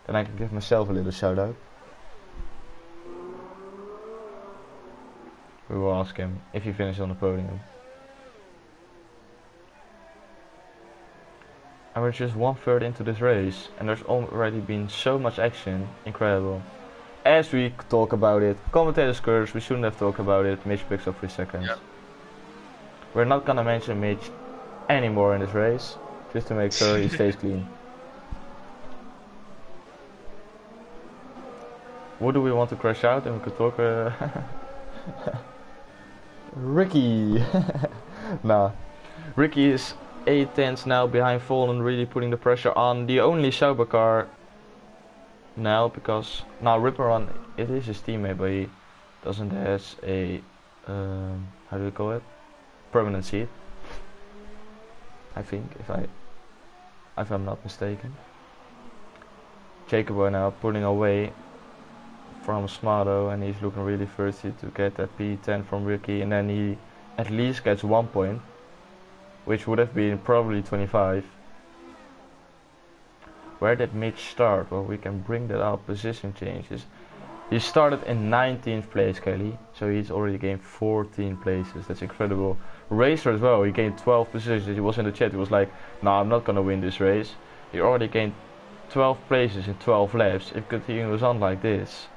Then I can give myself a little shout out. We will ask him if he finishes on the podium. And we're just 1/3 into this race, and there's already been so much action. Incredible. As we talk about it, commentators curse, we shouldn't have talked about it. Mitch picks up 3 seconds. Yep. We're not gonna mention Mitch anymore in this race, just to make sure he stays clean. What do we want to crash out and we could talk Ricky. Nah. Ricky is 8 tenths now behind Fallen, really putting the pressure on the only Sauber car now, because now Ripperon, it is his teammate, but he doesn't has a how do we call it, permanent seat, I think, if I'm not mistaken. Jacob now pulling away from Smado, and he's looking really thirsty to get that P10 from Ricky, and then he at least gets 1 point, which would have been probably 25. Where did Mitch start? Well, we can bring that up. Position changes. He started in 19th place, Kelly, so he's already gained 14 places. That's incredible. Racer as well, he gained 12 positions. He was in the chat, he was like, nah, I'm not gonna win this race. He already gained 12 places in 12 laps. If it continues on like this,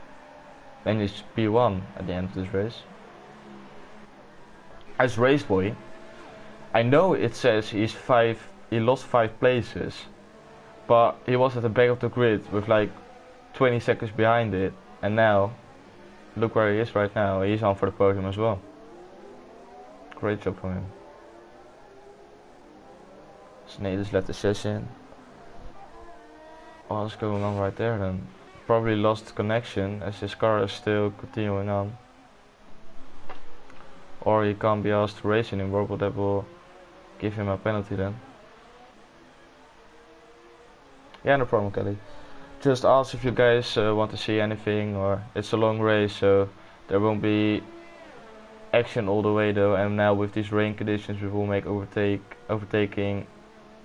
then he's P1 at the end of this race. As race boy, I know it says he lost 5 places, but he was at the back of the grid with like 20 seconds behind it, and now look where he is right now. He's on for the podium as well. Great job from him. Sneijder's led the session. What's going on right there then? Probably lost connection as his car is still continuing on. Or he can't be asked to race anymore, but that will give him a penalty then. Yeah, no problem, Kelly. Just ask if you guys want to see anything, or it's a long race, so there won't be action all the way though. And now with these rain conditions, we will make overtaking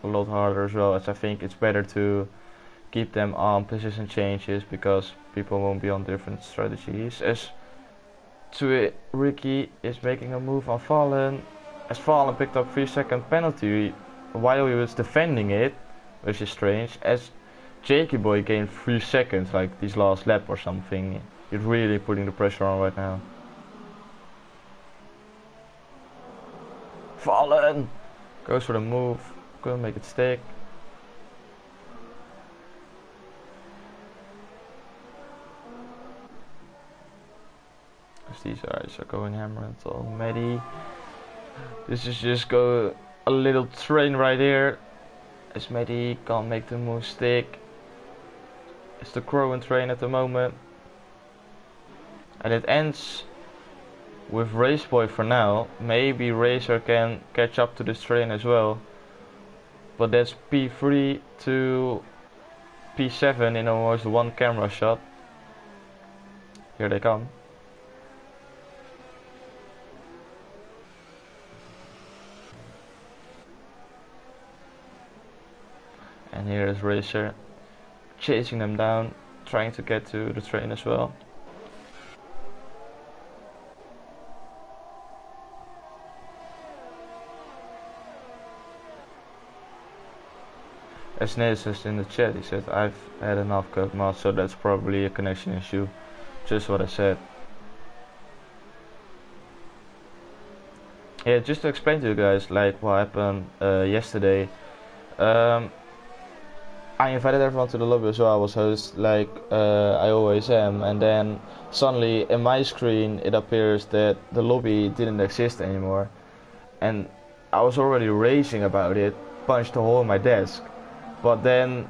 a lot harder as well. As I think it's better to keep them on position changes because people won't be on different strategies. As to it, Ricky is making a move on Fallen. As Fallen picked up 3-second penalty while he was defending it, which is strange. As Jakey Boy gained 3 seconds like this last lap or something. He's really putting the pressure on right now. Fallen goes for the move, couldn't make it stick. As these guys are going hammer until Medi. This is just go a little train right here. As Medi can't make the move stick. It's the Crowan train at the moment. And it ends with Raceboy for now. Maybe Racer can catch up to this train as well. But that's P3 to P7 in almost one camera shot. Here they come. And here is Racer chasing them down, trying to get to the train as well. As Nate says in the chat, he said, I've had enough cut mod, so that's probably a connection issue. Just what I said. Yeah, just to explain to you guys like what happened yesterday. I invited everyone to the lobby as well. I was host like I always am, and then suddenly in my screen it appears that the lobby didn't exist anymore, and I was already raging about it, punched a hole in my desk, but then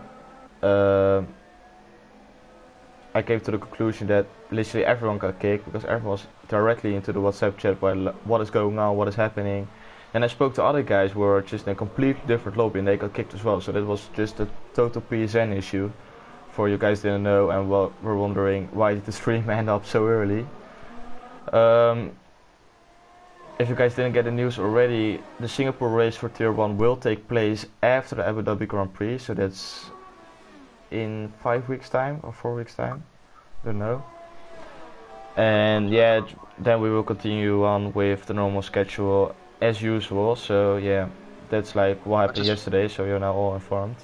I came to the conclusion that literally everyone got kicked because everyone was directly into the WhatsApp chat while what is going on, what is happening. And I spoke to other guys who were just in a completely different lobby and they got kicked as well. So that was just a total PSN issue. For you guys didn't know and were wondering why did the stream end up so early. If you guys didn't get the news already, the Singapore race for Tier 1 will take place after the Abu Dhabi Grand Prix. So that's in 5 weeks time or 4 weeks time. Don't know. And yeah, then we will continue on with the normal schedule as usual. So yeah, that's like what happened yesterday, so you're now all informed.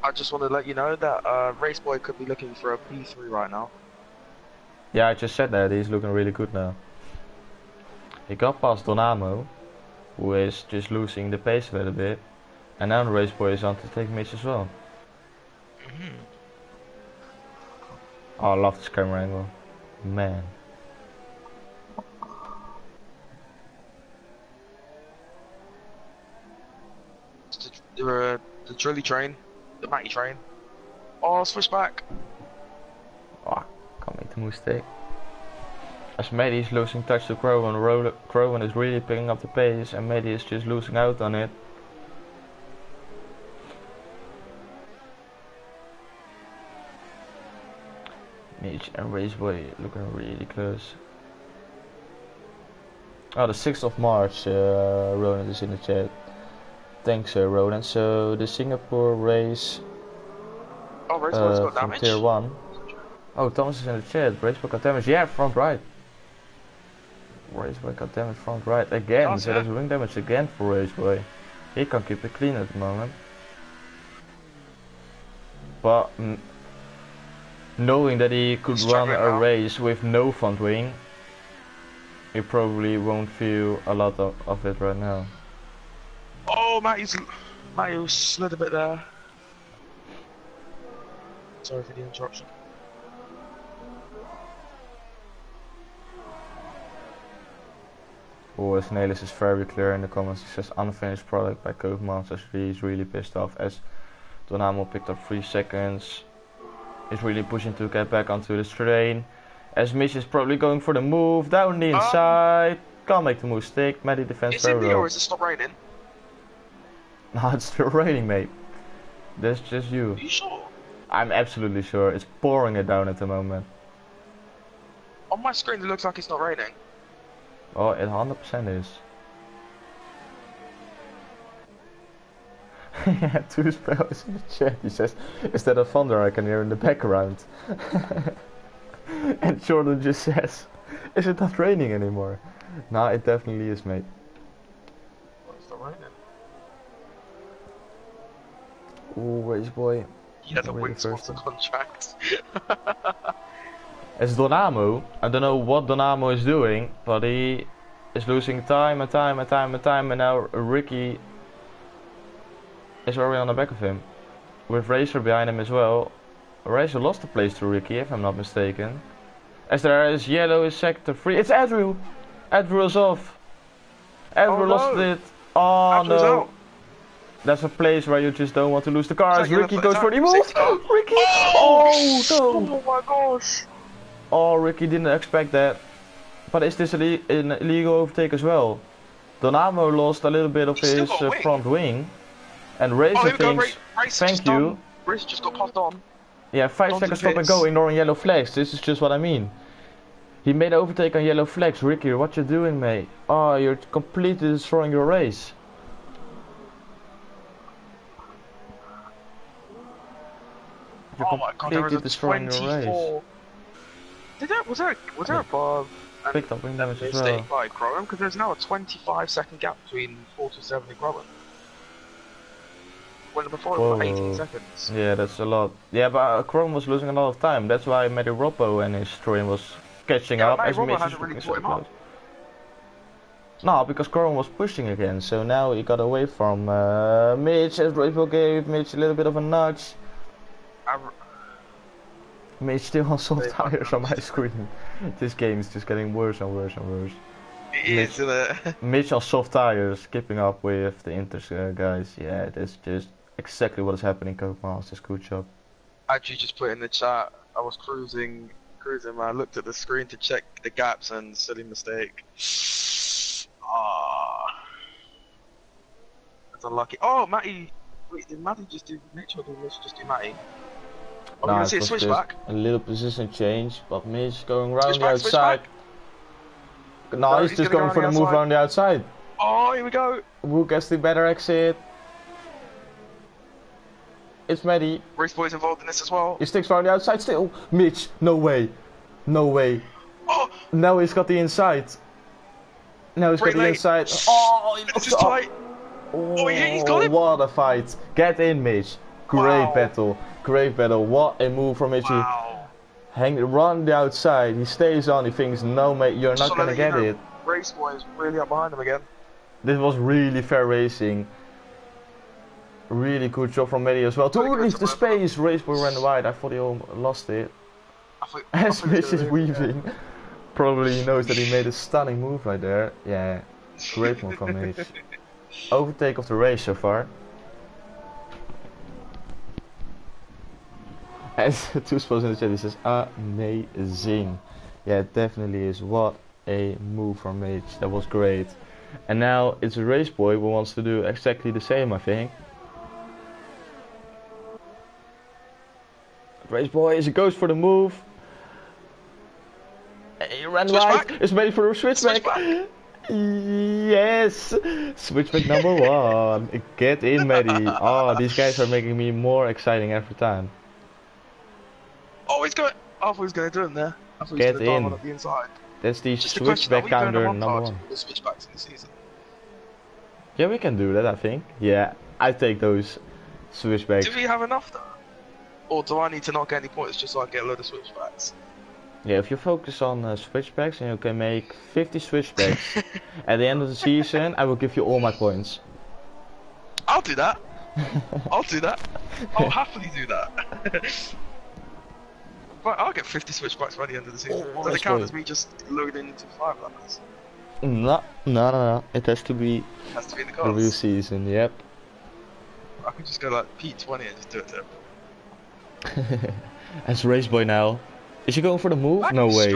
I just want to let you know that Race Boy could be looking for a P3 right now. Yeah, I just said that, he's looking really good now. He got past Donamo, who is just losing the pace a little bit, and now the Race Boy is on to take Mitch as well. Oh, I love this camera angle, man. The Trilly train, the Matty train. Oh, switch back. Oh, can't make the mistake. As Matty is losing touch to Crowan, Crowan is really picking up the pace and Matty is just losing out on it. Mitch and Raceboy looking really close. Oh, the 6th of March, Ronan is in the chat. Thanks, Ronan. So the Singapore race got from damage. Tier 1. Oh, Thomas is in the chat. Raceboy got damage. Yeah, front right. Raceboy got damage front right again. So there's wing damage again for Raceboy. He can't keep it clean at the moment. But knowing that he could run a race with no front wing, he probably won't feel a lot of it right now. Oh, Matty slid a bit there. Sorry for the interruption. Oh, Snailus is very clear in the comments. He says unfinished product by Cove Monsters. He's really pissed off as Donamo picked up 3 seconds. He's really pushing to get back onto the train. As Mitch is probably going for the move down the inside. Can't make the move stick. Matty defends very well. Is it me or is it stop raining? No, it's still raining, mate. That's just you. Are you sure? I'm absolutely sure. It's pouring it down at the moment. On my screen it looks like it's not raining. Oh, it 100% is. Yeah, two spells in the chat. He says, is that a thunder I can hear in the background? And Jordan just says, is it not raining anymore? Nah, it definitely is, mate. It's not raining. Ooh, Race Boy. Yeah, the wing sponsor contract. It's Donamo. I don't know what Donamo is doing, but he is losing time and time and time and time, and now Ricky is already on the back of him. With Racer behind him as well. Racer lost the place to Ricky, if I'm not mistaken. As there is yellow is sector 3. It's Andrew! Andrew is off. Andrew lost it. Oh Andrew's no. Out. That's a place where you just don't want to lose the car. As Ricky goes for the move. Ricky! Oh no! Oh my gosh! Oh, Ricky didn't expect that. But is this an illegal overtake as well? Donamo lost a little bit of his front wing. And Racer thinks, thank you. Racer just got passed on. Yeah, 5 seconds stop and go, ignoring yellow flags. This is just what I mean. He made an overtake on yellow flags. Ricky, what you doing, mate? Oh, you're completely destroying your race. You're oh my god, there was a 24. Was there above? Picked up wing damage as well. By Crowan, because there's now a 25-second gap between 427 and Crowan. When before it was 18 seconds. Yeah, that's a lot. Yeah, but Chrome was losing a lot of time. That's why Matty Roppo and his train was catching up. Matty Roppo hasn't really caught him up. No, because Corin was pushing again, so now he got away from Mitch, as Raceboy gave Mitch a little bit of a nudge. Mitch still on soft tires on my screen. This game is just getting worse and worse and worse. It is, isn't it? Mitch on soft tires, keeping up with the Inter guys. Yeah, that's just exactly what is happening, Codemasters. Good job. Actually, just put in the chat. I was cruising, man. I looked at the screen to check the gaps and silly mistake. Ah, that's unlucky. Oh, Matty. Wait, did Matty just do Mitch or did Mitch just do Matty? Are we gonna see a switchback? A little position change, but Mitch going round the outside. No, he's just going for the move around the outside. Oh, here we go. Who gets the better exit? It's Maddie. Raceboy's involved in this as well. He sticks around the outside still. Mitch, no way. No way. Oh! Now he's got the inside. Now he's got the inside. Oh, he looks up. Tight. Oh, yeah, he's got it. What a fight. Get in, Mitch. Great battle. Great battle. What a move from Mitch. Wow. Run the outside. He stays on. He thinks, no, mate, you're not going to get it. Raceboy is really up behind him again. This was really fair racing. Really good job from Maddie as well. To leave the space. Raceboy ran wide. I thought he lost it. As Mitch is weaving. Probably knows that he made a stunning move right there. Yeah, great move from Mitch. Overtake of the race so far. As two spots in the chat, he says amazing. Yeah, it definitely is. What a move from Mitch. That was great. And now it's a Raceboy who wants to do exactly the same, I think. Raceboy, he goes for the move. He ran right. Is ready for a switchback. Yes, switchback number 1. Get in, Maddie. Oh, these guys are making me more exciting every time. Oh, he's going. I thought he was going to do him there. I thought he was going to dive on at the inside. That's the switchback counter number 1. The switchbacks in the season. Yeah, we can do that, I think. Yeah, I take those switchbacks. Do we have enough though? Or do I need to not get any points just so I get a load of switchbacks? Yeah, if you focus on switchbacks and you can make 50 switchbacks at the end of the season, I will give you all my points. I'll do that. I'll do that. I'll happily do that. But I'll get 50 switchbacks by the end of the season. Does it count as me just loading into 5 laps? No. It has to be, in the the real season, yep. I could just go like P20 and just do it to him. As Raceboy now. Is he going for the move? No way.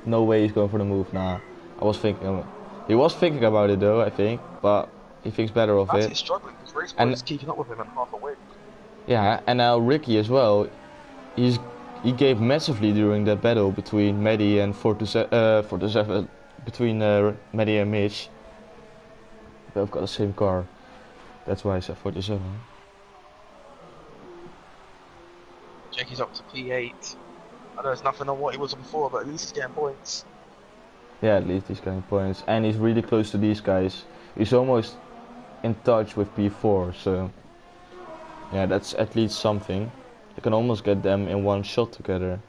No way he's going for the move. Nah. I was thinking. He was thinking about it though, I think, but he thinks better of it. He's struggling because Raceboy is keeping up with him and half away. Yeah, and now Ricky as well. He gave massively during that battle between Maddie and 47 between Maddie and Mitch. Both got the same car. That's why I said 47. Jakey's up to P8. I know it's nothing on what he was on before, but at least he's getting points. Yeah, at least he's getting points. And he's really close to these guys. He's almost in touch with P4, so... yeah, that's at least something. You can almost get them in one shot together.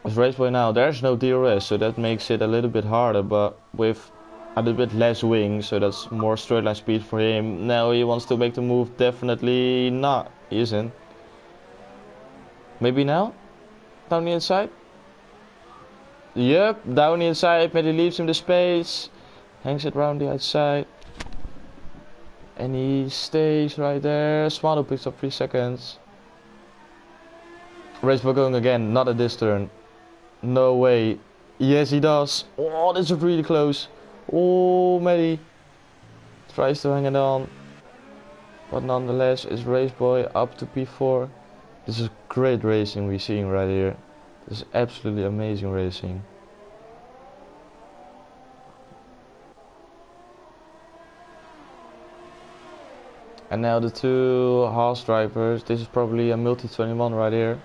As Raceboy now, there's no DRS, so that makes it a little bit harder, but with a little bit less wing, so that's more straight line speed for him. Now he wants to make the move, definitely not. He isn't. Maybe now? Down the inside? Yep, down the inside, but he leaves him the space. Hangs it round the outside. And he stays right there. Swallow picks up 3 seconds. Raceboy going again, not at this turn. No way. Yes, he does. Oh, this is really close. Oh, Maddie tries to hang it on. But nonetheless, it's Raceboy up to P4. This is great racing we're seeing right here. This is absolutely amazing racing. And now the two Haas drivers. This is probably a multi-21 right here.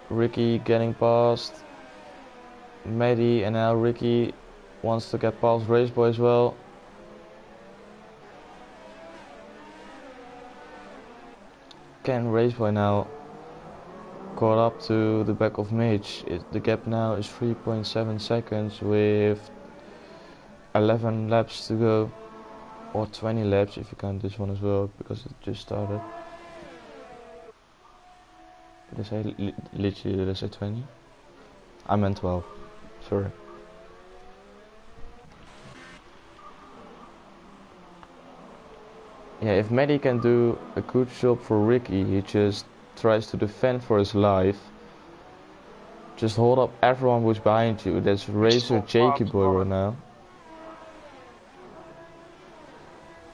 Ricky getting past Maddie, and now Ricky wants to get past Raceboy as well. Can Raceboy now caught up to the back of Mitch. The gap now is 3.7 seconds with 11 laps to go, or 20 laps if you count this one as well, because it just started. Did I say literally? Did I say 20? I meant 12. Sorry. Yeah, if Maddie can do a good job for Ricky, he just tries to defend for his life. Just hold up everyone who's behind you. That's Razor Jakey Boy right now.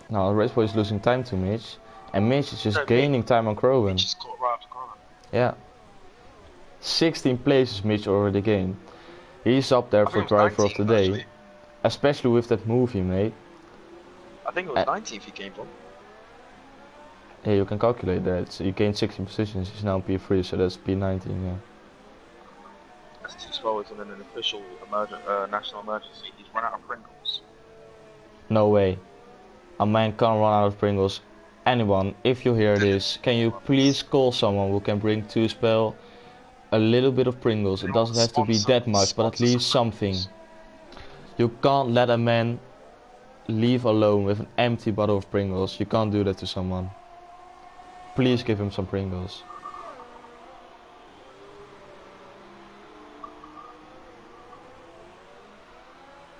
Now Race Boy is losing time to Mitch, and Mitch is just gaining time on Crowan. Mitch is caught right after Crowan. Yeah. 16 places Mitch already gained. He's up there for driver of the day, actually. Especially with that move he made. I think it was 19th he came from. Yeah, you can calculate that. So you gained 16 positions, he's now P3, so that's P19, yeah. That's too slow, isn't it? An official national emergency. He's run out of Pringles. No way. A man can't run out of Pringles. Anyone, if you hear this, can you please call someone who can bring to spell a little bit of Pringles? It doesn't have to be that much, but at least something. You can't let a man leave alone with an empty bottle of Pringles. You can't do that to someone. Please give him some Pringles.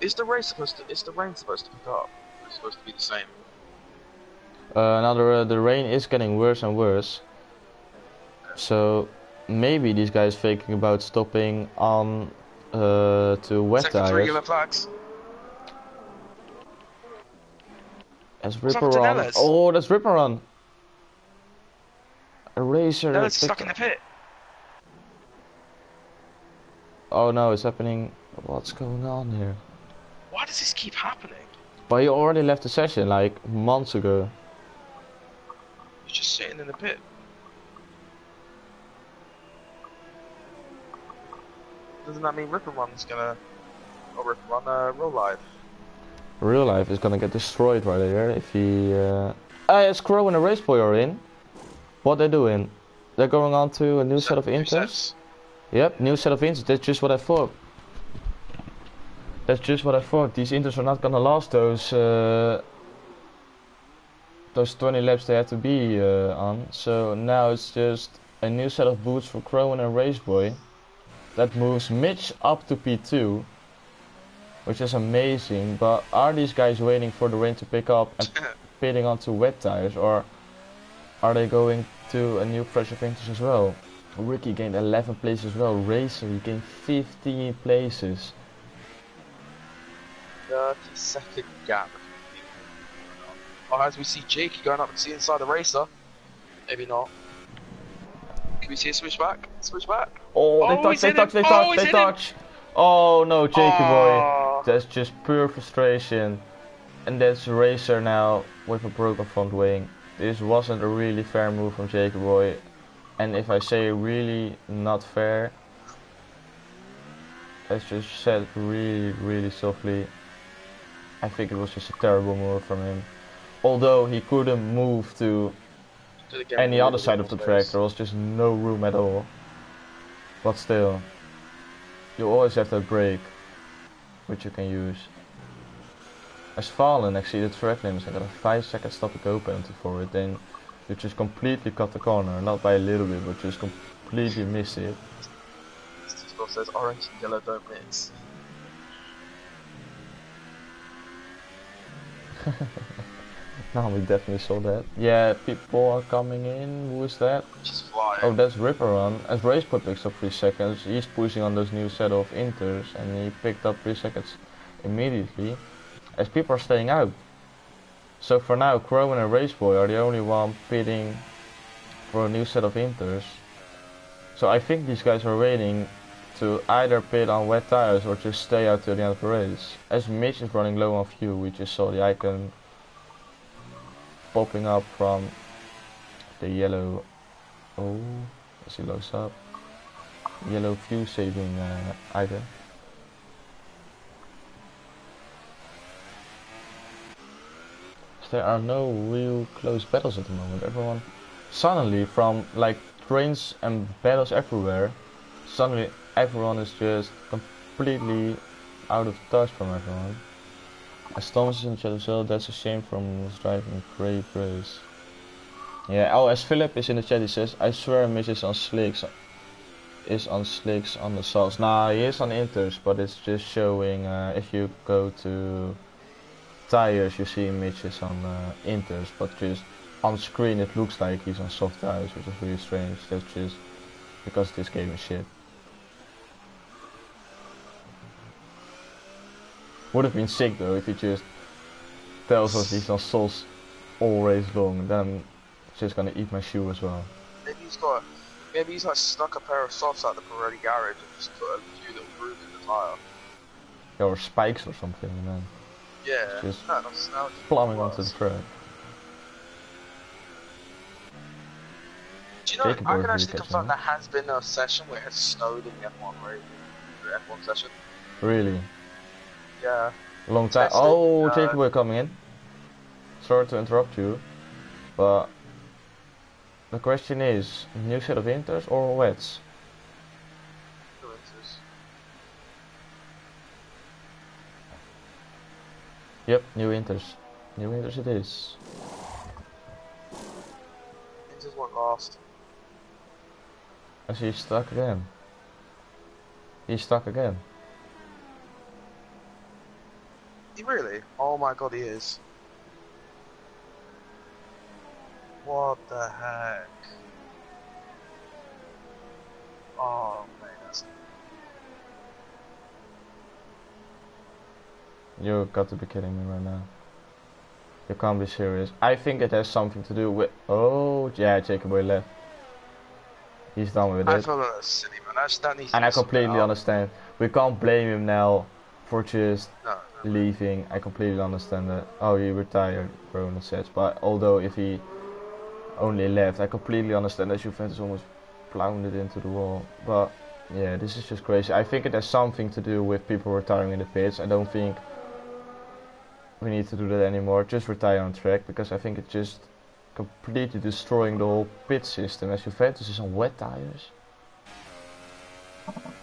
Is the rain supposed to pick up? It's supposed to be the same. Now the rain is getting worse and worse. So maybe these guys thinking about stopping on to wet Second tires. regular flags. That's Ripper Run. Oh, that's Ripper Run. A racer. No, it's stuck in the pit. Oh no, it's happening. What's going on here? Why does this keep happening? But he already left the session like months ago. He's just sitting in the pit. Doesn't that mean Ripper Run's gonna... Or Ripper Run, Real Life? Real Life is gonna get destroyed right there if he... it's Crow and a Race Boy are in. What they're doing? They're going on to a new set of inters. Yep, new set of inters. That's just what I thought. That's just what I thought. These inters are not gonna last those 20 laps they have to be on. So now it's just a new set of boots for Crow and Race Boy. That moves Mitch up to P2, which is amazing. But are these guys waiting for the rain to pick up and pitting onto wet tires, or are they going to a new fresh of inters as well? Ricky gained 11 places as well. Racer, he gained 15 places. 30-second gap. Or as we see Jakey going up and see inside the racer. Maybe not. Can we see a switch back? Switch back? Oh, they touch. Oh no, Jakey boy. That's just pure frustration. And that's Racer now with a broken front wing. This wasn't a really fair move from Jakey boy. And if I say really not fair, let's just said really softly, I think it was just a terrible move from him. Although he couldn't move to any other side of the track, there was just no room at all. But still, you always have that brake, which you can use. As Fallen exceeded track limits and got a 5-second stop and go penalty for it, then you just completely cut the corner, not by a little bit, but just completely missed it. Still says orange and yellow don't mix. No, we definitely saw that. Yeah, people are coming in. Who is that? Just flying. Oh, that's Ripper Run. As Raceport picks up 3 seconds, he's pushing on those new set of inters, and he picked up 3 seconds immediately. As people are staying out. So for now, Crowan and Raceboy are the only one pitting for a new set of inters. So I think these guys are waiting to either pit on wet tires or just stay out till the end of the race. As Mitch is running low on fuel, we just saw the icon popping up from the yellow. Oh, as he loads up, yellow fuel saving icon. There are no real close battles at the moment. Everyone suddenly from like trains and battles everywhere, suddenly everyone is just completely out of touch from everyone. As Thomas is in the chat as well, that's a shame from driving great race. Yeah, oh, as Philip is in the chat, he says, I swear Mitch is on slicks on the softs. Nah, he is on inters, but it's just showing, if you go to tires, you see Mitch is on inters, but just on screen it looks like he's on soft tires, which is really strange. That's just because this game is shit. Would have been sick though if he just tells us he's on softs all race long, then it's just gonna eat my shoe as well. Maybe he's like snuck a pair of softs out the Pirelli garage and just put a few little grooves in the tyre. Yeah, or spikes or something, and then yeah, just no, plumbing onto the track. Do you know, I can actually confirm there has been a session where it has snowed in the F1 race, the F1 session. Really? Yeah. Long time. Oh, Jacob, we're coming in. Sorry to interrupt you, but the question is, new set of inters or wets? New inters. Yep, new inters. New inters it is. Inters won't last. I see he's stuck again. He's stuck again. Really? Oh my god, he is. What the heck? Oh man, that's... You got to be kidding me right now. You can't be serious. I think it has something to do with... Oh, yeah, Jacob Boy left. He's done with it. I feel like that's silly, man. That needs and I completely understand. We can't blame him now for just leaving. I completely understand that. Oh, he retired, Corona says. But although if he only left, I completely understand that Juventus almost plowed it into the wall. But yeah, this is just crazy. I think it has something to do with people retiring in the pits. I don't think we need to do that anymore. Just retire on track, because I think it's just completely destroying the whole pit system, as Juventus is on wet tires.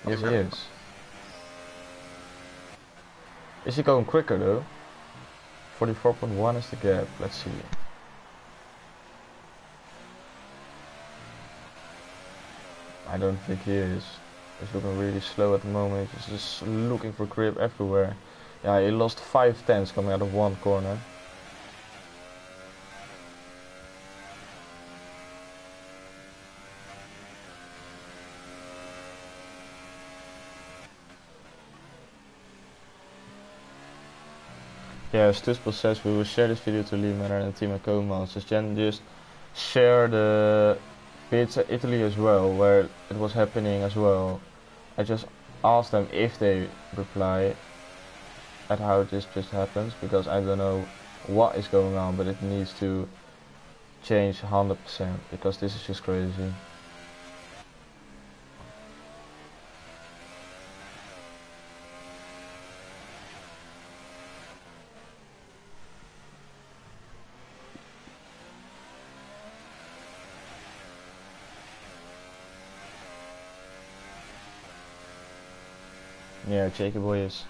Yes, he is. Is he going quicker though? 44.1 is the gap. Let's see. I don't think he is. He's looking really slow at the moment. He's just looking for grip everywhere. Yeah, he lost 5 tenths coming out of one corner. Yeah, Stuspel says we will share this video to Lee Manor and Team Como. So Jen just share the Pizza Italy as well, where it was happening as well. I just asked them if they reply at how this just happens, because I don't know what is going on, but it needs to change 100%, because this is just crazy. Yeah, Jacob Boy is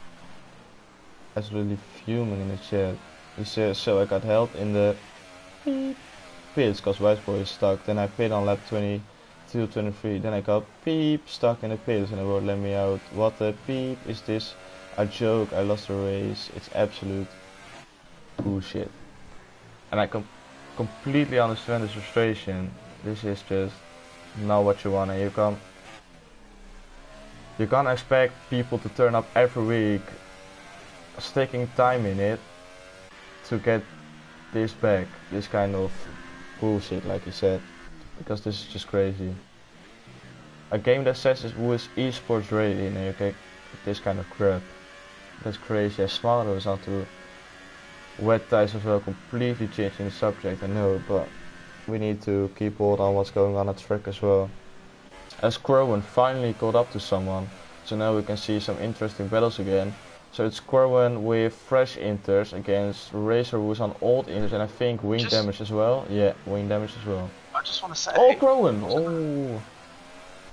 absolutely fuming in the chat. He says, so I got help in the pits because White Boy is stuck. Then I pit on lap 22, 23. Then I got beep stuck in the pits and the road let me out. What the beep is this? A joke? I lost the race. It's absolute bullshit. And I completely understand this frustration. This is just not what you want, and you can't expect people to turn up every week, sticking time in it, to get this back, this kind of bullshit, like you said, because this is just crazy. A game that says who is esports ready, and you get this kind of crap. That's crazy. As Smiley was onto wet ties as well, completely changing the subject, I know, but we need to keep hold on what's going on at track as well. As Corwin finally caught up to someone, so now we can see some interesting battles again. So it's Corwin with fresh inters against Racer who's on old inters, and I think wing damage as well. Yeah, wing damage as well. I just want to say. Oh, Crowan! Oh.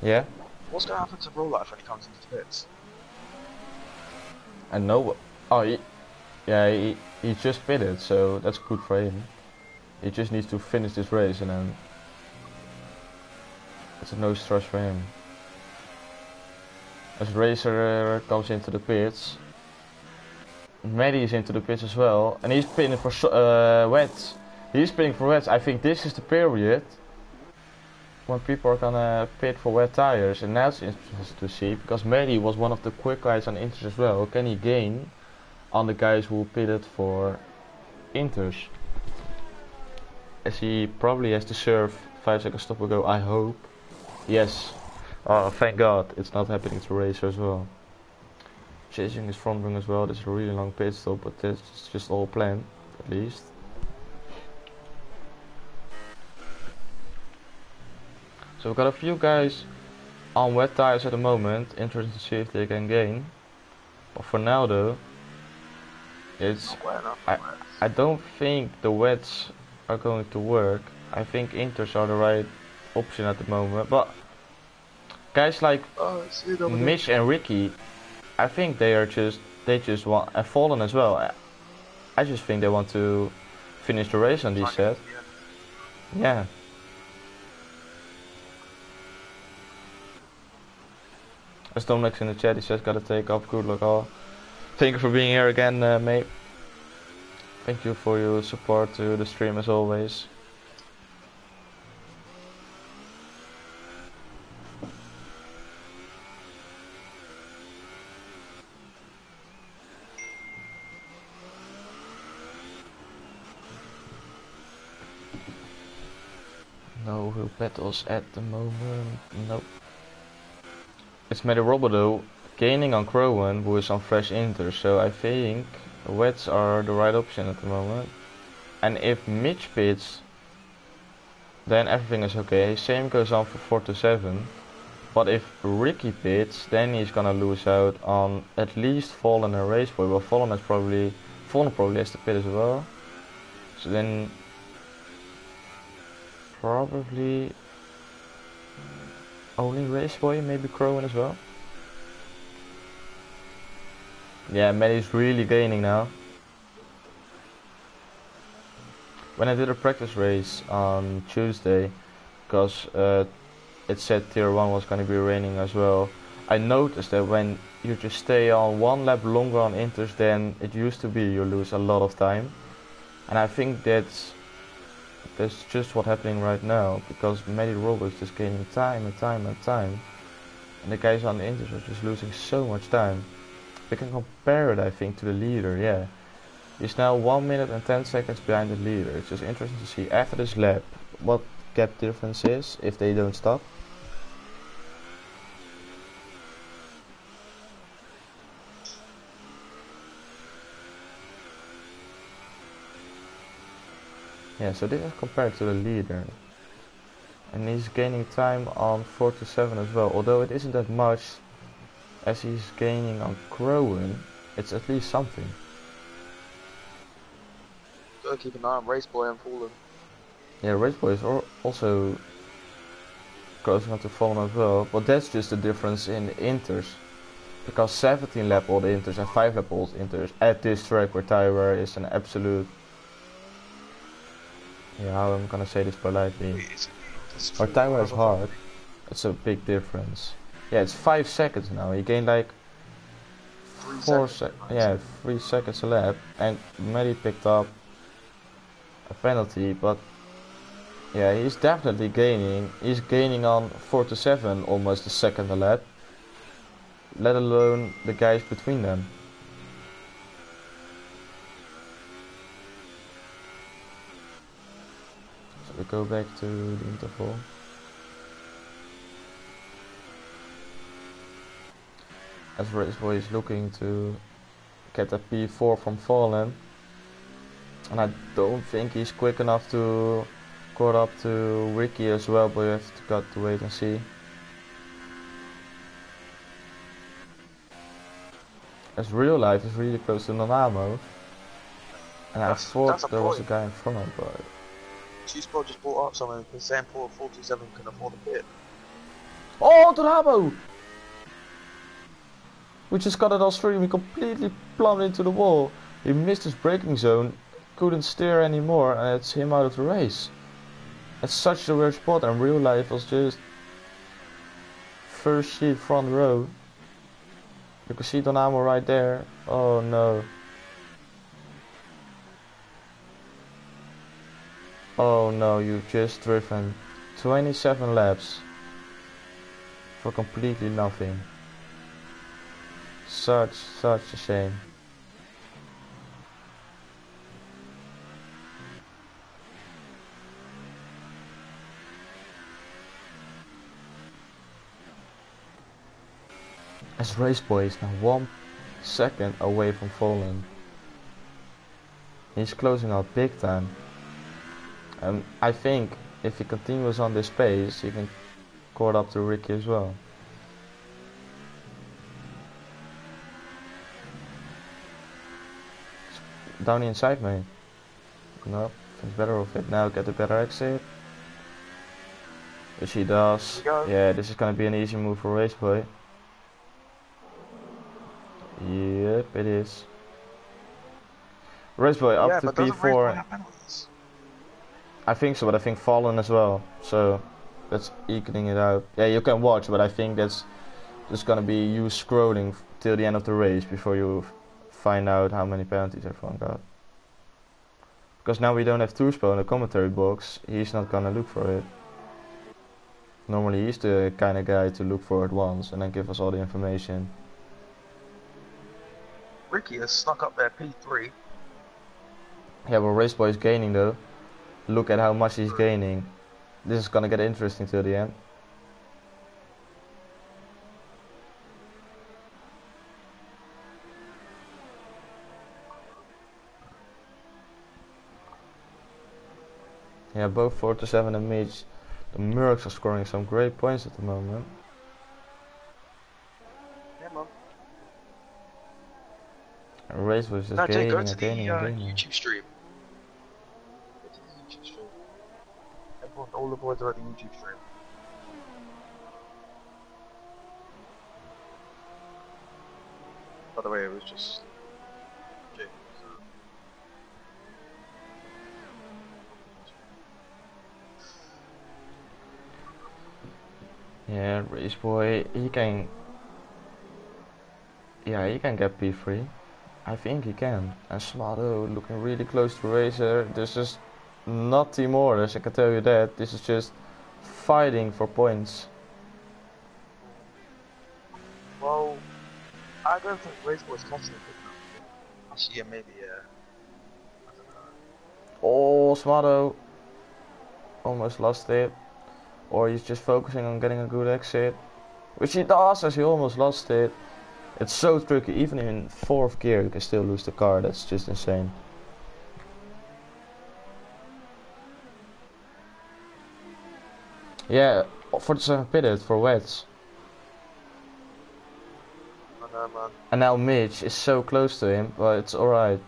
Yeah? What's going to happen to real life when he comes into the pits? And no. Oh, he just pitted, so that's good for him. He just needs to finish this race and then it's a no stress for him. As Racer comes into the pits, Maddie is into the pits as well, and he's pitting for wets. He's pitting for wets. I think this is the period when people are gonna pit for wet tires, and that's interesting to see because Maddie was one of the quick guys on Inters as well. Can he gain on the guys who pitted for Inters? As he probably has to serve 5 seconds stop and go, I hope. Yes. Oh, thank God it's not happening to Racer as well. Chasing his front wing as well. This is a really long pit stop, but that's just all planned, at least. So we've got a few guys on wet tires at the moment. Interesting to see if they can gain. But for now though, it's I don't think the wets are going to work. I think Inters are the right option at the moment. But guys like Mitch and Ricky, I think they just want, and Fallen as well. I just think they want to finish the race on these sets. Yeah. As Dominic's in the chat, he says gotta take off, good luck all. Thank you for being here again, mate. Thank you for your support to the stream as always. No real battles at the moment, nope. It's Matty Roboto gaining on Crowan, who is on fresh Inter, so I think wets are the right option at the moment. And if Mitch pits, then everything is okay. Same goes on for 4 to 7. But if Ricky pits, then he's gonna lose out on at least Fallen and Raceboy. Well, Fallen probably has to pit as well. So then probably only Raceboy, maybe Crowan as well. Yeah, Matty's really gaining now. When I did a practice race on Tuesday, because it said tier 1 was going to be raining as well, I noticed that when you just stay on one lap longer on Inters than it used to be, you lose a lot of time. And I think that's just what's happening right now, because Matty Robo is just gaining time and time and time. And the guys on the Inters are just losing so much time. We can compare it, I think, to the leader, yeah. He's now 1 minute and 10 seconds behind the leader. It's just interesting to see after this lap what gap difference is if they don't stop. Yeah, so this is compared to the leader. And he's gaining time on 4 to 7 as well. Although it isn't that much as he's gaining on Crowan, it's at least something. Gotta keep an eye on Raceboy and Fallen. Yeah, Raceboy is also closing on to Fallen as well, but that's just the difference in the Inters. Because 17 lap old Inters and 5 lap old Inters at this track where tire wear is an absolute... Yeah, how I'm gonna say this politely. Our tire wear is hard. It's a big difference. Yeah, it's 5 seconds now. He gained like 3 seconds a lap, and Matty picked up a penalty, but yeah, he's definitely gaining. He's gaining on 4 to 7 almost a second a lap, let alone the guys between them. So we go back to the interval. As Raceboy is looking to get a P4 from Fallen. And I don't think he's quick enough to caught up to Ricky as well, but you have got to wait and see. As real life is really close to Nanamo. And I thought there was a guy in front, but G-Sport just bought up something because saying Port 427 can afford a bit. Oh, Torabo! We just got it all stream. We completely plumbed into the wall. He missed his braking zone, couldn't steer anymore, and it's him out of the race. It's such a weird spot, and real life was just first seat front row. You can see Donamo right there. Oh no. Oh no, you've just driven 27 laps for completely nothing. Such a shame. As Race Boy is now 1 second away from falling. He's closing out big time. I think if he continues on this pace, he can caught up to Ricky as well. Down the inside, mate. No, things better off it now. Get a better exit. Which he does. Yeah, this is gonna be an easy move for Raceboy. Yep, it is. Raceboy up to P4. I think so, but I think Fallen as well. So that's equaling it out. Yeah, you can watch, but I think that's just gonna be you scrolling till the end of the race before you find out how many penalties everyone got. Because now we don't have Turspo in the commentary box, he's not gonna look for it. Normally he's the kind of guy to look for it once and then give us all the information. Ricky has snuck up there P3. Yeah, but Raceboy is gaining though. Look at how much he's gaining. This is gonna get interesting till the end. Yeah, both 4-7 and Mitch. The Mercs are scoring some great points at the moment. Yeah, man. And Race was just Jay, go gaining to and gaining and gaining. YouTube stream. Go to the YouTube stream. Everyone, all the boys are at the YouTube stream. By the way, it was just Jay. Yeah, Raceboy, he can. Yeah, he can get P3. I think he can. And Smarto looking really close to Racer. This is not Team Orders, I can tell you that. This is just fighting for points. Well, I don't think Raceboy's catching it now. Actually, yeah, maybe, I don't know. Oh, Smarto almost lost it. Or he's just focusing on getting a good exit. Which he does, as he almost lost it. It's so tricky, even in 4th gear you can still lose the car, that's just insane. Yeah, 47 pitted for wets. I know, man. And now Mitch is so close to him, but it's alright.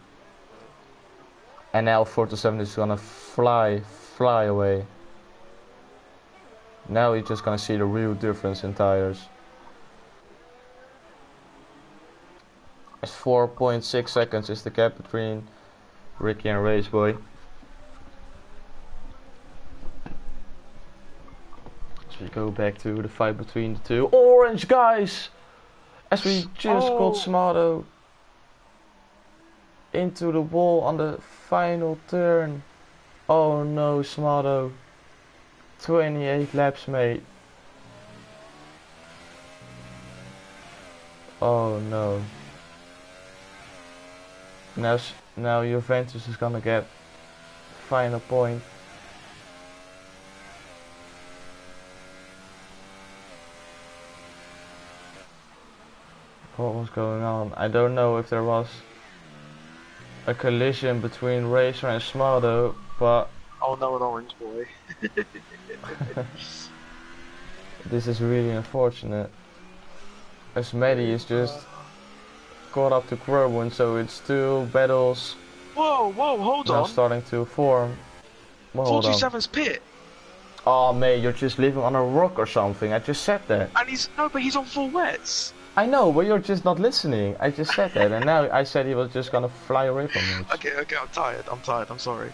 And now 47 is gonna fly away. Now you're just gonna see the real difference in tires. It's 4.6 seconds is the gap between Ricky and Raceboy. So we go back to the fight between the two. Orange guys! As we just got Smarto into the wall on the final turn. Oh no, Smarto. 28 laps, mate. Oh no. Now Juventus is gonna get final point. What was going on? I don't know if there was a collision between Racer and Smarto, but Oh no, an orange boy. this is really unfortunate. As Maddie is just caught up to Kerwin, so it's two battles Whoa, hold now on. starting to form. Well, hold on. 427's pit. Oh mate, you're just living on a rock or something. I just said that. And he's on full wets. I know, but you're just not listening. I just said that, and now I said he was just gonna fly away from me. Okay, I'm tired, I'm sorry.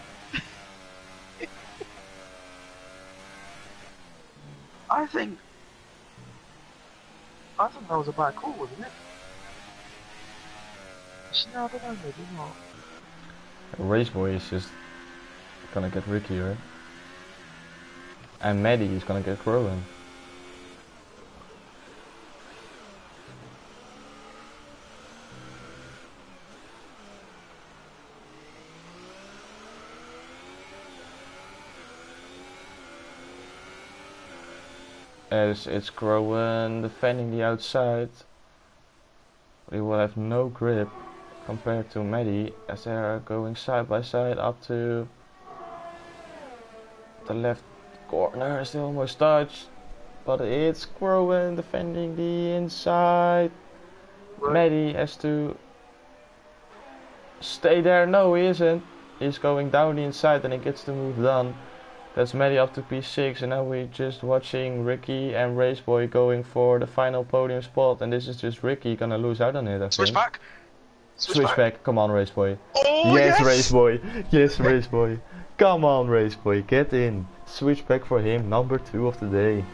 I think that was a bad call, wasn't it? No, I don't know, maybe not. Raceboy is just gonna get Ricky, right? And Maddie is gonna get Crowan. As it's Crowan defending the outside, he will have no grip compared to Maddie as they are going side by side up to the left corner. As they almost touched, but it's Crowan defending the inside. Right. Maddie has to stay there. No, he isn't. He's going down the inside and he gets the move done. That's Maddie up to P6, and now we're just watching Ricky and Raceboy going for the final podium spot, and this is just Ricky gonna lose out on it, I think. Switch back. Switch back. Come on, Raceboy. Oh, yes, yes! Raceboy. Yes, Raceboy. Come on, Raceboy. Get in. Switch back for him. Number 2 of the day.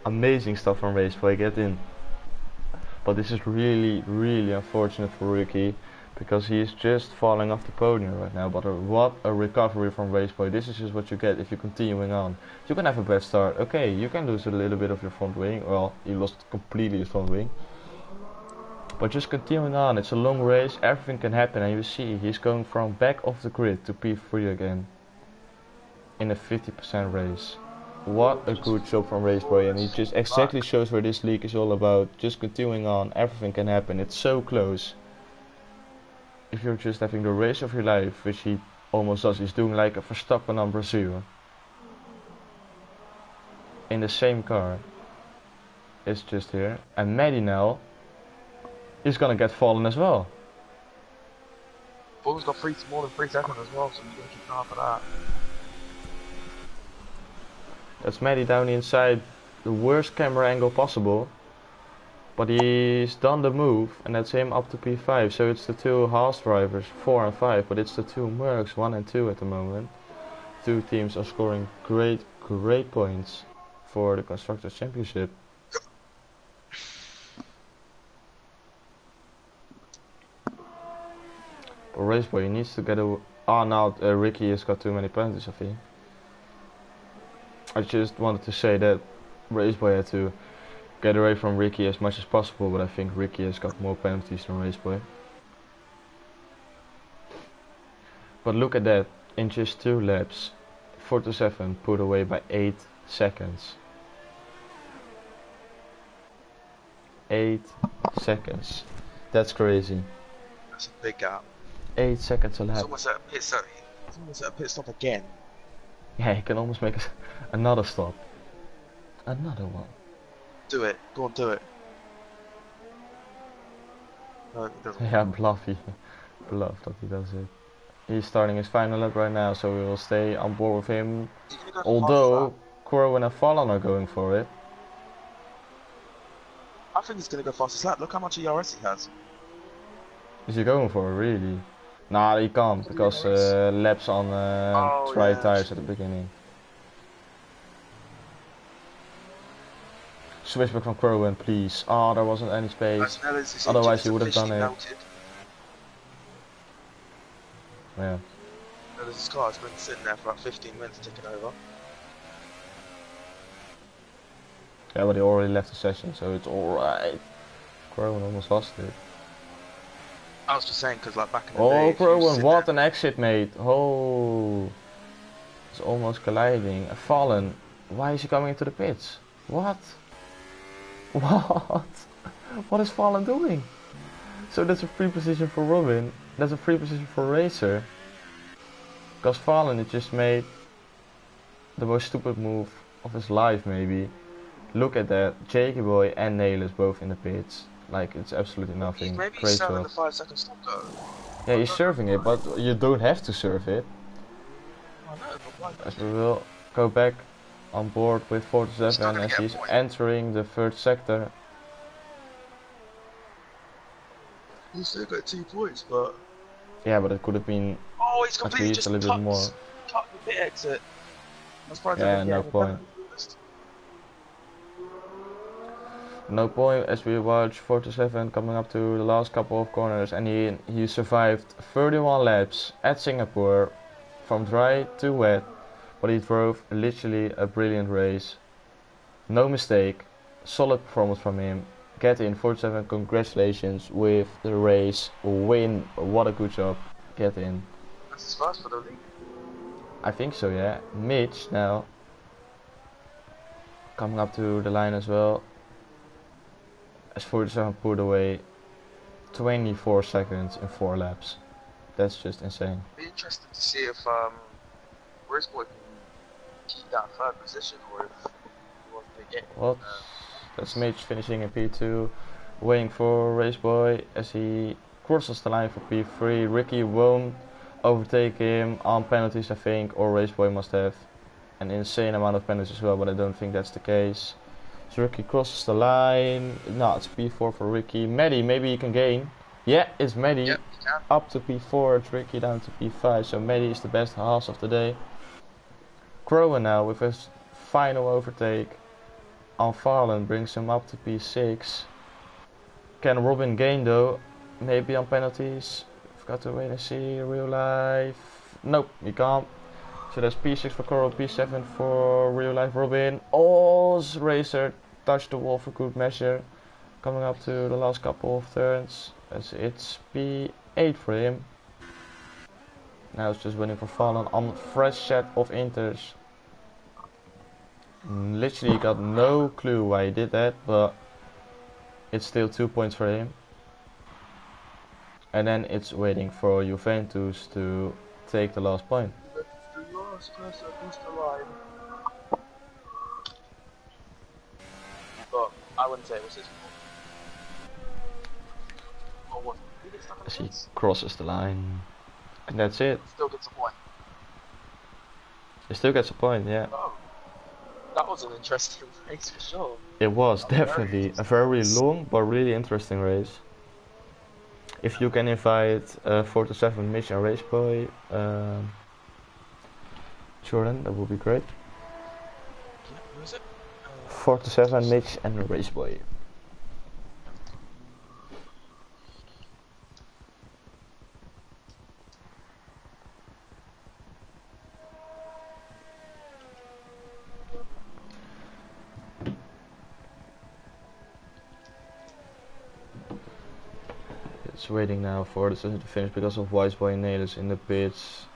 Amazing stuff from Raceboy. Get in. But this is really, really unfortunate for Ricky, because he is just falling off the podium right now. But what a recovery from Raceboy. This is just what you get if you're continuing on. You can have a bad start. Okay, you can lose a little bit of your front wing. Well, he lost completely his front wing. But just continuing on. It's a long race. Everything can happen. And you see he's going from back off the grid to P3 again. In a 50% race. What a good job from Raceboy. And he just exactly shows where this league is all about. Just continuing on. Everything can happen. It's so close. If you're just having the race of your life, which he almost does, he's doing like a Verstappen on Brazil. In the same car. It's just here. And Maddie now is gonna get fallen as well. Ball's got more than 3 seconds as well, so you're gonna keep an eye for that. That's Maddie down the inside, the worst camera angle possible. But he's done the move, and that's him up to P5. So it's the 2 Haas drivers, 4 and 5, but it's the 2 Mercs, 1 and 2 at the moment. 2 teams are scoring great points for the Constructors' Championship. But Raceboy, he needs to get a... Oh, now Ricky has got too many penalties, I think. I just wanted to say that Raceboy had to get away from Ricky as much as possible, but I think Ricky has got more penalties than Raceboy. But look at that, in just 2 laps, 4-7 put away by 8 seconds. 8 seconds. That's crazy. That's a big gap. 8 seconds a lap. It's almost at a pit stop again. Yeah, he can almost make another stop. Another one. Do it. Go on, do it. No, he doesn't. Yeah, bluff that he does it. He's starting his final lap right now, so we will stay on board with him. Although Corwin and Fallon are going for it. I think he's gonna go fastest lap. Look how much ERS he has. Is he going for it, really? Nah, he can't, because laps on dry tires at the beginning. Switchback from Corwin, please. Oh, there wasn't any space. Otherwise he would have done it. Melted. Yeah. No, this car's been sitting there for like 15 minutes ticking over. Yeah, but he already left the session, so it's alright. Corwin almost lost it. I was just saying, because like back in the day... Oh, Corwin, what an exit, mate. Oh. It's almost colliding. Fallen. Why is he coming into the pits? What? What? What is Fallen doing? So that's a free position for Robin. That's a free position for Racer. Because Fallen had just made the most stupid move of his life, maybe. Look at that. Jakey Boy and Nailers both in the pits. Like, it's absolutely nothing. Maybe Great he's selling job. the 5 second stop though. Yeah, he's serving it, but you don't have to serve it. I know, but why As not? we will go back on board with Still 47 gonna as get a he's point. entering the third sector. He's still got 2 points, but... Yeah, but it could have been Oh, he's at completely least a just little bit more. cut the pit exit. I'm surprised I Yeah, didn't get no any point. penalties. No point as we watch 47 coming up to the last couple of corners, and he survived 31 laps at Singapore from dry to wet, but he drove literally a brilliant race. No mistake, solid performance from him. Get in 47, congratulations with the race win. What a good job. Get in. That's his first for the league. I think so, yeah. Mitch now coming up to the line as well. As 47 pulled away 24 seconds in 4 laps. That's just insane. Be interested to see if Raceboy can keep that third position or if he wants to get. Well, that's Mitch finishing in P2, waiting for Raceboy as he crosses the line for P3. Ricky won't overtake him on penalties, I think, or Raceboy must have an insane amount of penalties as well, but I don't think that's the case. So Ricky crosses the line. No, it's P4 for Ricky. Maddie, maybe he can gain. Yeah, it's Maddie. Yep, he can. Up to P4, it's Ricky down to P5. So Maddie is the best Haas of the day. Crowan now with his final overtake on Farland brings him up to P6. Can Robin gain though? Maybe on penalties. We've got to wait and see. Real life. Nope, he can't. So that's P6 for Coral, P7 for real life Robin. Oz Racer touched the wall for good measure. Coming up to the last couple of turns as it's P8 for him. Now it's just waiting for Fallen on fresh set of inters. Literally got no clue why he did that, but it's still 2 points for him. And then it's waiting for Juventus to take the last point. The last person across the line. But I wouldn't say it was his fault. Or what? He gets stuck on the As he fence. crosses the line. And that's it. Still gets a point. He still gets a point, yeah. Oh, that was an interesting race for sure. It was definitely a very long but really interesting race. If you can invite 47 Mitch and Raceboy, Jordan, that would be great. Yeah, who is it? 47 Mitch and Raceboy. It's waiting now for the session to finish because of Wiseboy and Nailers in the pits.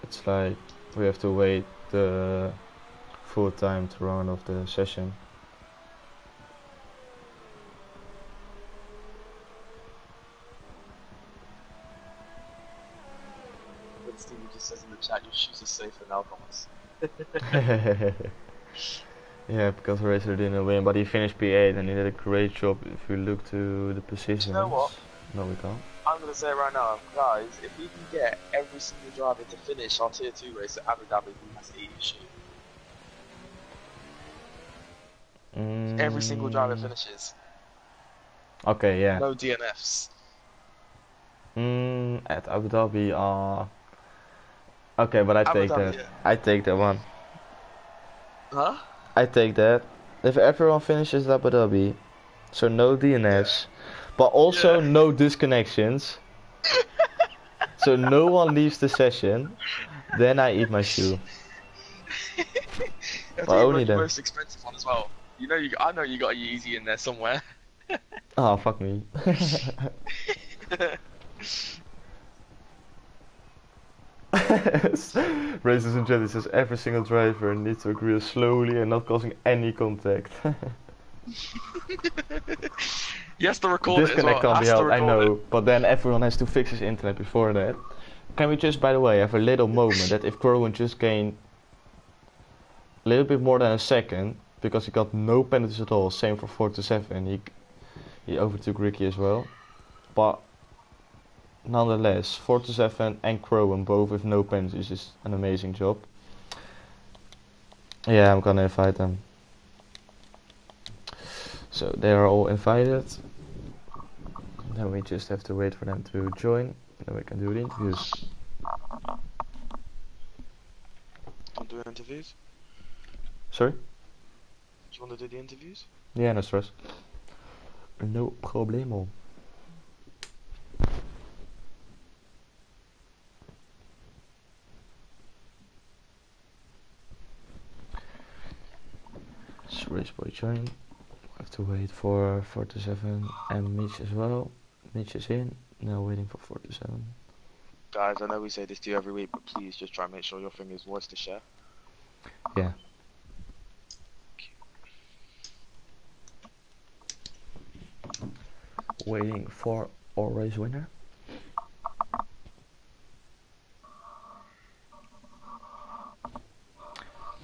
It's like we have to wait the full time to round off the session. But Stevie just says in the chat, your shoes are safer now, Thomas. Yeah, because Racer didn't win, but he finished P8 and he did a great job. If you look to the positions. You know what? No, we can't. I'm going to say right now, guys, if we can get every single driver to finish our tier 2 race at Abu Dhabi, we must eat your shoe. Every single driver finishes. Okay, yeah. No DNFs. At Abu Dhabi, okay, but I Abu take Dhabi, that. yeah. I take that one. Huh? I take that. If everyone finishes Abu Dhabi, so no DNFs, but also no disconnections, so no one leaves the session, then I eat my shoe. But only the then. most expensive one as well. You know, I know you got a Yeezy in there somewhere. Oh, fuck me. Races and Jetty says every single driver needs to agree slowly and not causing any contact. Yes, to record it as Disconnect well. can't be Has to helped, I record know, it. but then everyone has to fix his internet before that. Can we just, by the way, have a little moment that if Corwin just gained a little bit more than a second, because he got no penalties at all, same for 4 to 7, he overtook Ricky as well, but nonetheless, 47 and Crowan both with no penalties is an amazing job. Yeah, I'm gonna invite them. So they are all invited. Then we just have to wait for them to join. Then we can do the interviews. Want to do interviews? Sorry? Do you want to do the interviews? Yeah, no stress. No problemo. So race boy join. Have to wait for 47 and Mitch as well. Mitch is in. Now waiting for 47. Guys, I know we say this to you every week, but please just try and make sure your thing is voice to share. Yeah. Waiting for our race winner.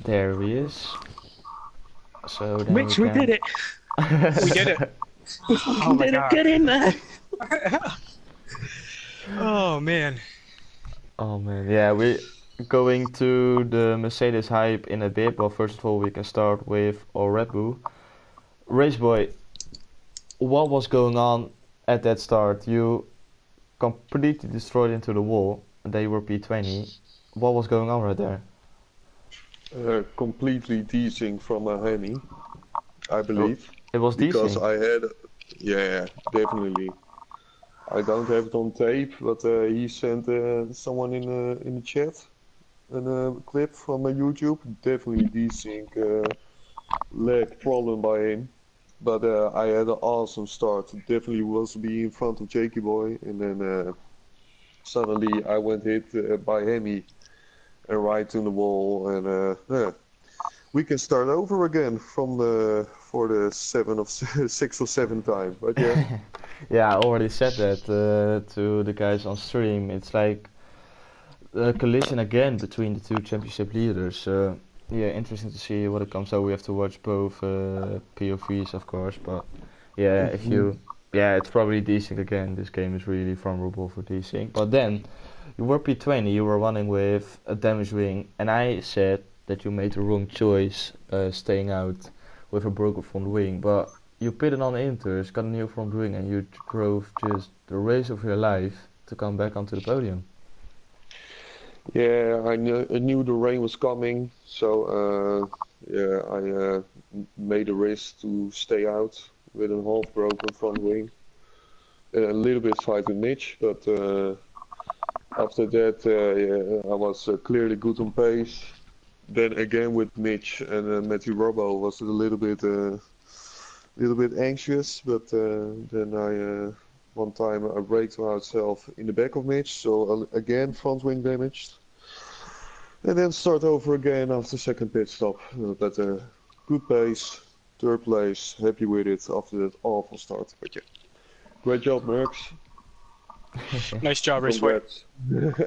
There he is. So then Mitch, we did it. We did it. Oh We did it. Get in there. Oh man. Oh man, yeah, we're going to the Mercedes hype in a bit, but first of all we can start with our Red Bull. Raceboy, what was going on at that start? You completely destroyed into the wall, and they were P20. What was going on right there? Completely desync from a Hemi, I believe. It was Because desync. I had, yeah, definitely. I don't have it on tape, but he sent someone in the chat a clip from YouTube. Definitely desync lag problem by him. But I had an awesome start. Definitely was be in front of Jakey Boy, and then suddenly I went hit by Hemi and right in the wall, and yeah. We can start over again from for the sixth or seventh time. But yeah. Yeah, I already said that to the guys on stream. It's like a collision again between the two championship leaders. Yeah, interesting to see what it comes out. We have to watch both POVs, of course. But yeah, if you, yeah, it's probably desync again. This game is really vulnerable for desync. But then you were P20. You were running with a damaged wing, and I said that you made the wrong choice, staying out with a broken front wing. But you pitted on the inters, got a new front wing, and you drove just the race of your life to come back onto the podium. Yeah, I knew the rain was coming, so yeah, I made a risk to stay out with a half broken front wing. And a little bit fight with Mitch, but after that, yeah, I was clearly good on pace. Then again with Mitch and Matthew Robbo was a little bit anxious, but then I one time I braked myself in the back of Mitch, so again front wing damaged, and then start over again after second pit stop. But good pace, third place, happy with it after that awful start. But yeah, great job, Mercs. Nice job, Raceway. Congrats.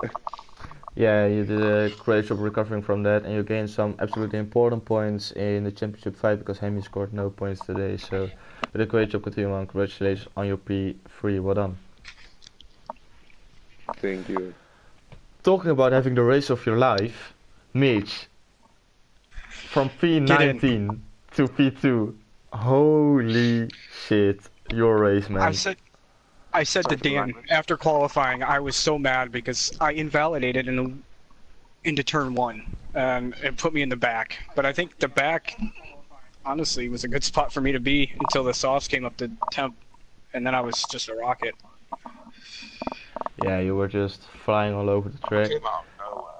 Yeah, you did a great job recovering from that, and you gained some absolutely important points in the championship fight because Hemi scored no points today. So you did a great job, continue on. Congratulations on your P3. Well done. Thank you. Talking about having the race of your life, Mitch, from P19 to P2. Holy shit, your race, man. I said to Dan after qualifying, I was so mad because I invalidated into turn one, and it put me in the back. But I think the back, honestly, was a good spot for me to be until the softs came up to temp, and then I was just a rocket. Yeah, you were just flying all over the track. Came out of nowhere.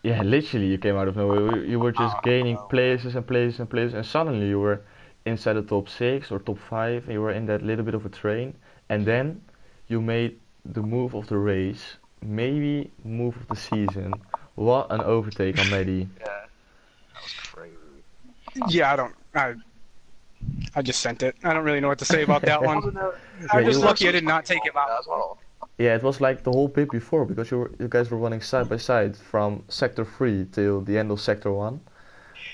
Yeah, literally, you came out of nowhere. You were just gaining places and places and places, and suddenly you were inside the top 6 or top 5, and you were in that little bit of a train, and then you made the move of the race, maybe move of the season. What an overtake on Maddie. Yeah, that was crazy. Yeah, I just sent it. I don't really know what to say about that one. Yeah, I'm just you- lucky I did not take him out. As well. Yeah, it was like the whole bit before because you guys were running side by side from sector 3 till the end of sector 1.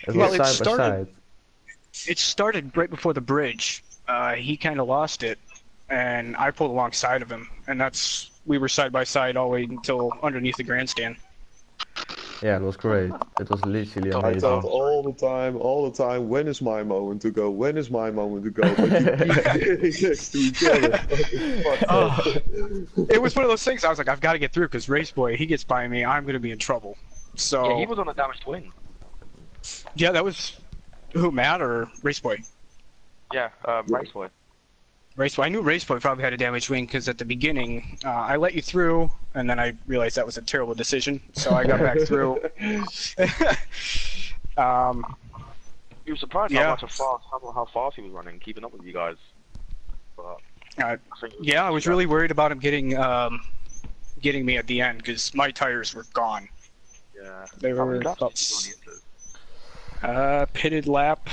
It Well, was it side by started- side. It started right before the bridge. He kind of lost it, and I pulled alongside of him, and that's we were side by side all the way until underneath the grandstand. Yeah, it was great. It was literally I amazing. thought all the time, when is my moment to go? When is my moment to go? But you keep next to each other. It was one of those things. I was like, I've got to get through because Race Boy, he gets by me, I'm gonna be in trouble. So Yeah, he was on a damaged wing. yeah, that was who, Matt or Race Boy? Yeah, Raceway. Race Boy. I knew Race Boy probably had a damaged wing because at the beginning, I let you through, and then I realized that was a terrible decision, so I got back through. You were surprised Yeah. how fast he was running, keeping up with you guys. But I think it Yeah, I was really worried about him getting me at the end because my tires were gone. Yeah. They How many were laps about, did you do on the inters? pitted lap.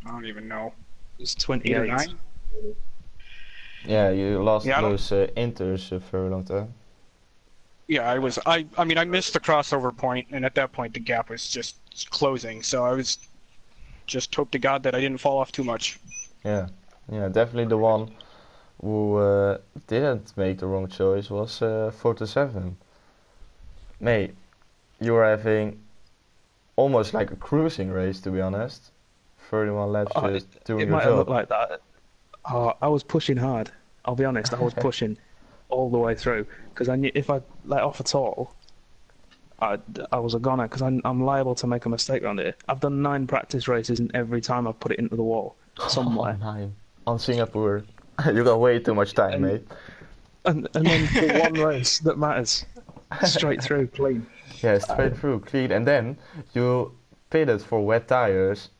I don't even know. It's 8 or 28. 9. Yeah, you lost Yeah, I don't- those inters for a long time. Yeah, I mean, I missed the crossover point, and at that point the gap was just closing. So I was just hope to God that I didn't fall off too much. Yeah, definitely the one who didn't make the wrong choice was 47. Mate, you were having almost like a cruising race, to be honest. 31 laps just doing It your might have job. looked like that. I was pushing hard. I'll be honest, I was pushing all the way through because I knew if I let off at all, I was a goner because I'm liable to make a mistake around it. I've done 9 practice races and every time I've put it into the wall somewhere. Oh, on Singapore. You got way too much time, mate. And then the one race that matters, straight through, clean. Yeah, straight through, clean. And then you pitted for wet tires.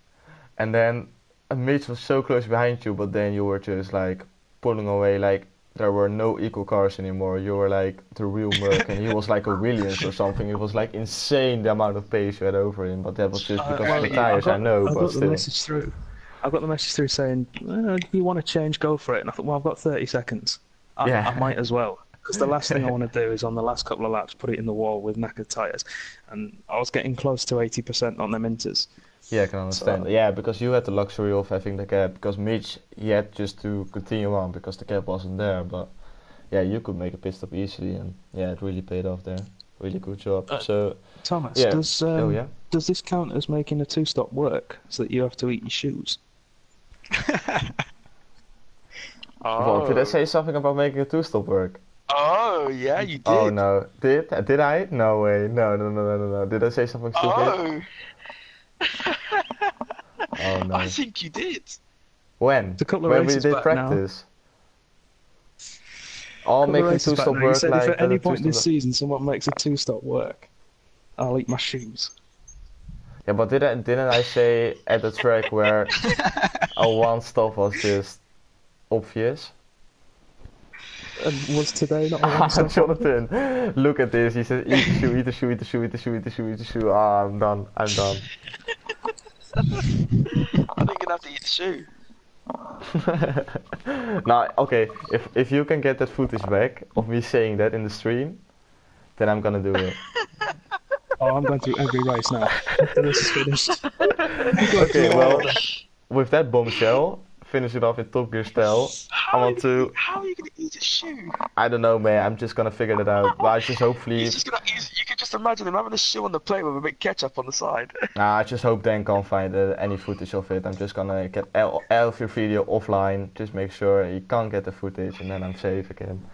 And then Mitch was so close behind you, but then you were just like pulling away, like there were no equal cars anymore. You were like the real Merc, and he was like a Williams or something. It was like insane the amount of pace you had over him, but that was just because of the tires, I know, I but got the still. message through. I got the message through saying, you want to change, go for it. And I thought, well, I've got 30 seconds. I might as well. Because the last thing I want to do is on the last couple of laps put it in the wall with knackered tyres. And I was getting close to 80% on them inters. Yeah, I can understand. So- Yeah, because you had the luxury of having the gap, because Mitch, he had just to continue on because the gap wasn't there, but yeah, you could make a pit stop easily, and yeah, it really paid off there. Really good job. So, Thomas, yeah. does this count as making a 2-stop work so that you have to eat your shoes? Well, did I say something about making a 2-stop work? Oh, yeah, you did. Oh no, did I? No way, no. Did I say something stupid? Oh no. I think you did. When? It's a couple of When we races did back now. practice. All Couple of making races back 2-stop now, you work said like if at any the point this 2-stop. season someone makes a 2-stop work, I'll eat my shoes. Yeah, but didn't I say at the track where a 1-stop was just obvious? And was today not a 1-stop? Jonathan, look at this. He says, eat the shoe, eat the shoe, eat the shoe, eat the shoe, eat the shoe, eat the shoe. Ah, I'm done. I think you're gonna have to eat the shoe. Now, okay, if you can get that footage back of me saying that in the stream, then I'm gonna do it. Oh, I'm going through every race now. After this is finished. Okay, well, with that bombshell, finish it off in Top Gear style. How are you gonna eat a shoe? I don't know, man. I'm just gonna figure that out. But I just hopefully. You can just imagine him having a shoe on the plate with a bit of ketchup on the side. Nah, I just hope Dan can't find any footage of it. I'm just gonna get all of your video offline. Just make sure he can't get the footage, and then I'm safe again.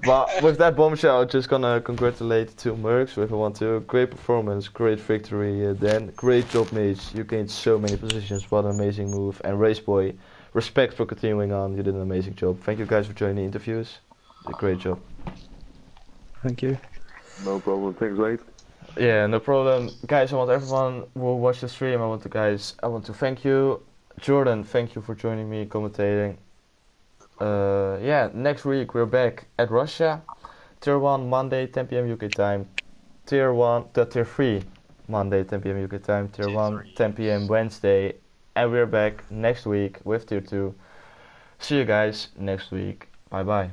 But with that bombshell, I'm just gonna congratulate the two Mercs with a 1-2. Great performance, great victory, Dan. Great job, Mitch. You gained so many positions. What an amazing move. And Race Boy, respect for continuing on. You did an amazing job. Thank you guys for joining the interviews. You did a great job. Thank you. No problem. Thanks, mate. Yeah, no problem. Guys, I want everyone who will watch the stream, I want to thank you. Jordan, thank you for joining me, commentating. Yeah, next week we're back at Russia. Tier 1 Monday 10 p.m. UK time. Tier 3 Monday 10 p.m. UK time. Tier 1 10 p.m. Wednesday. And we're back next week with Tier 2. See you guys next week. Bye bye.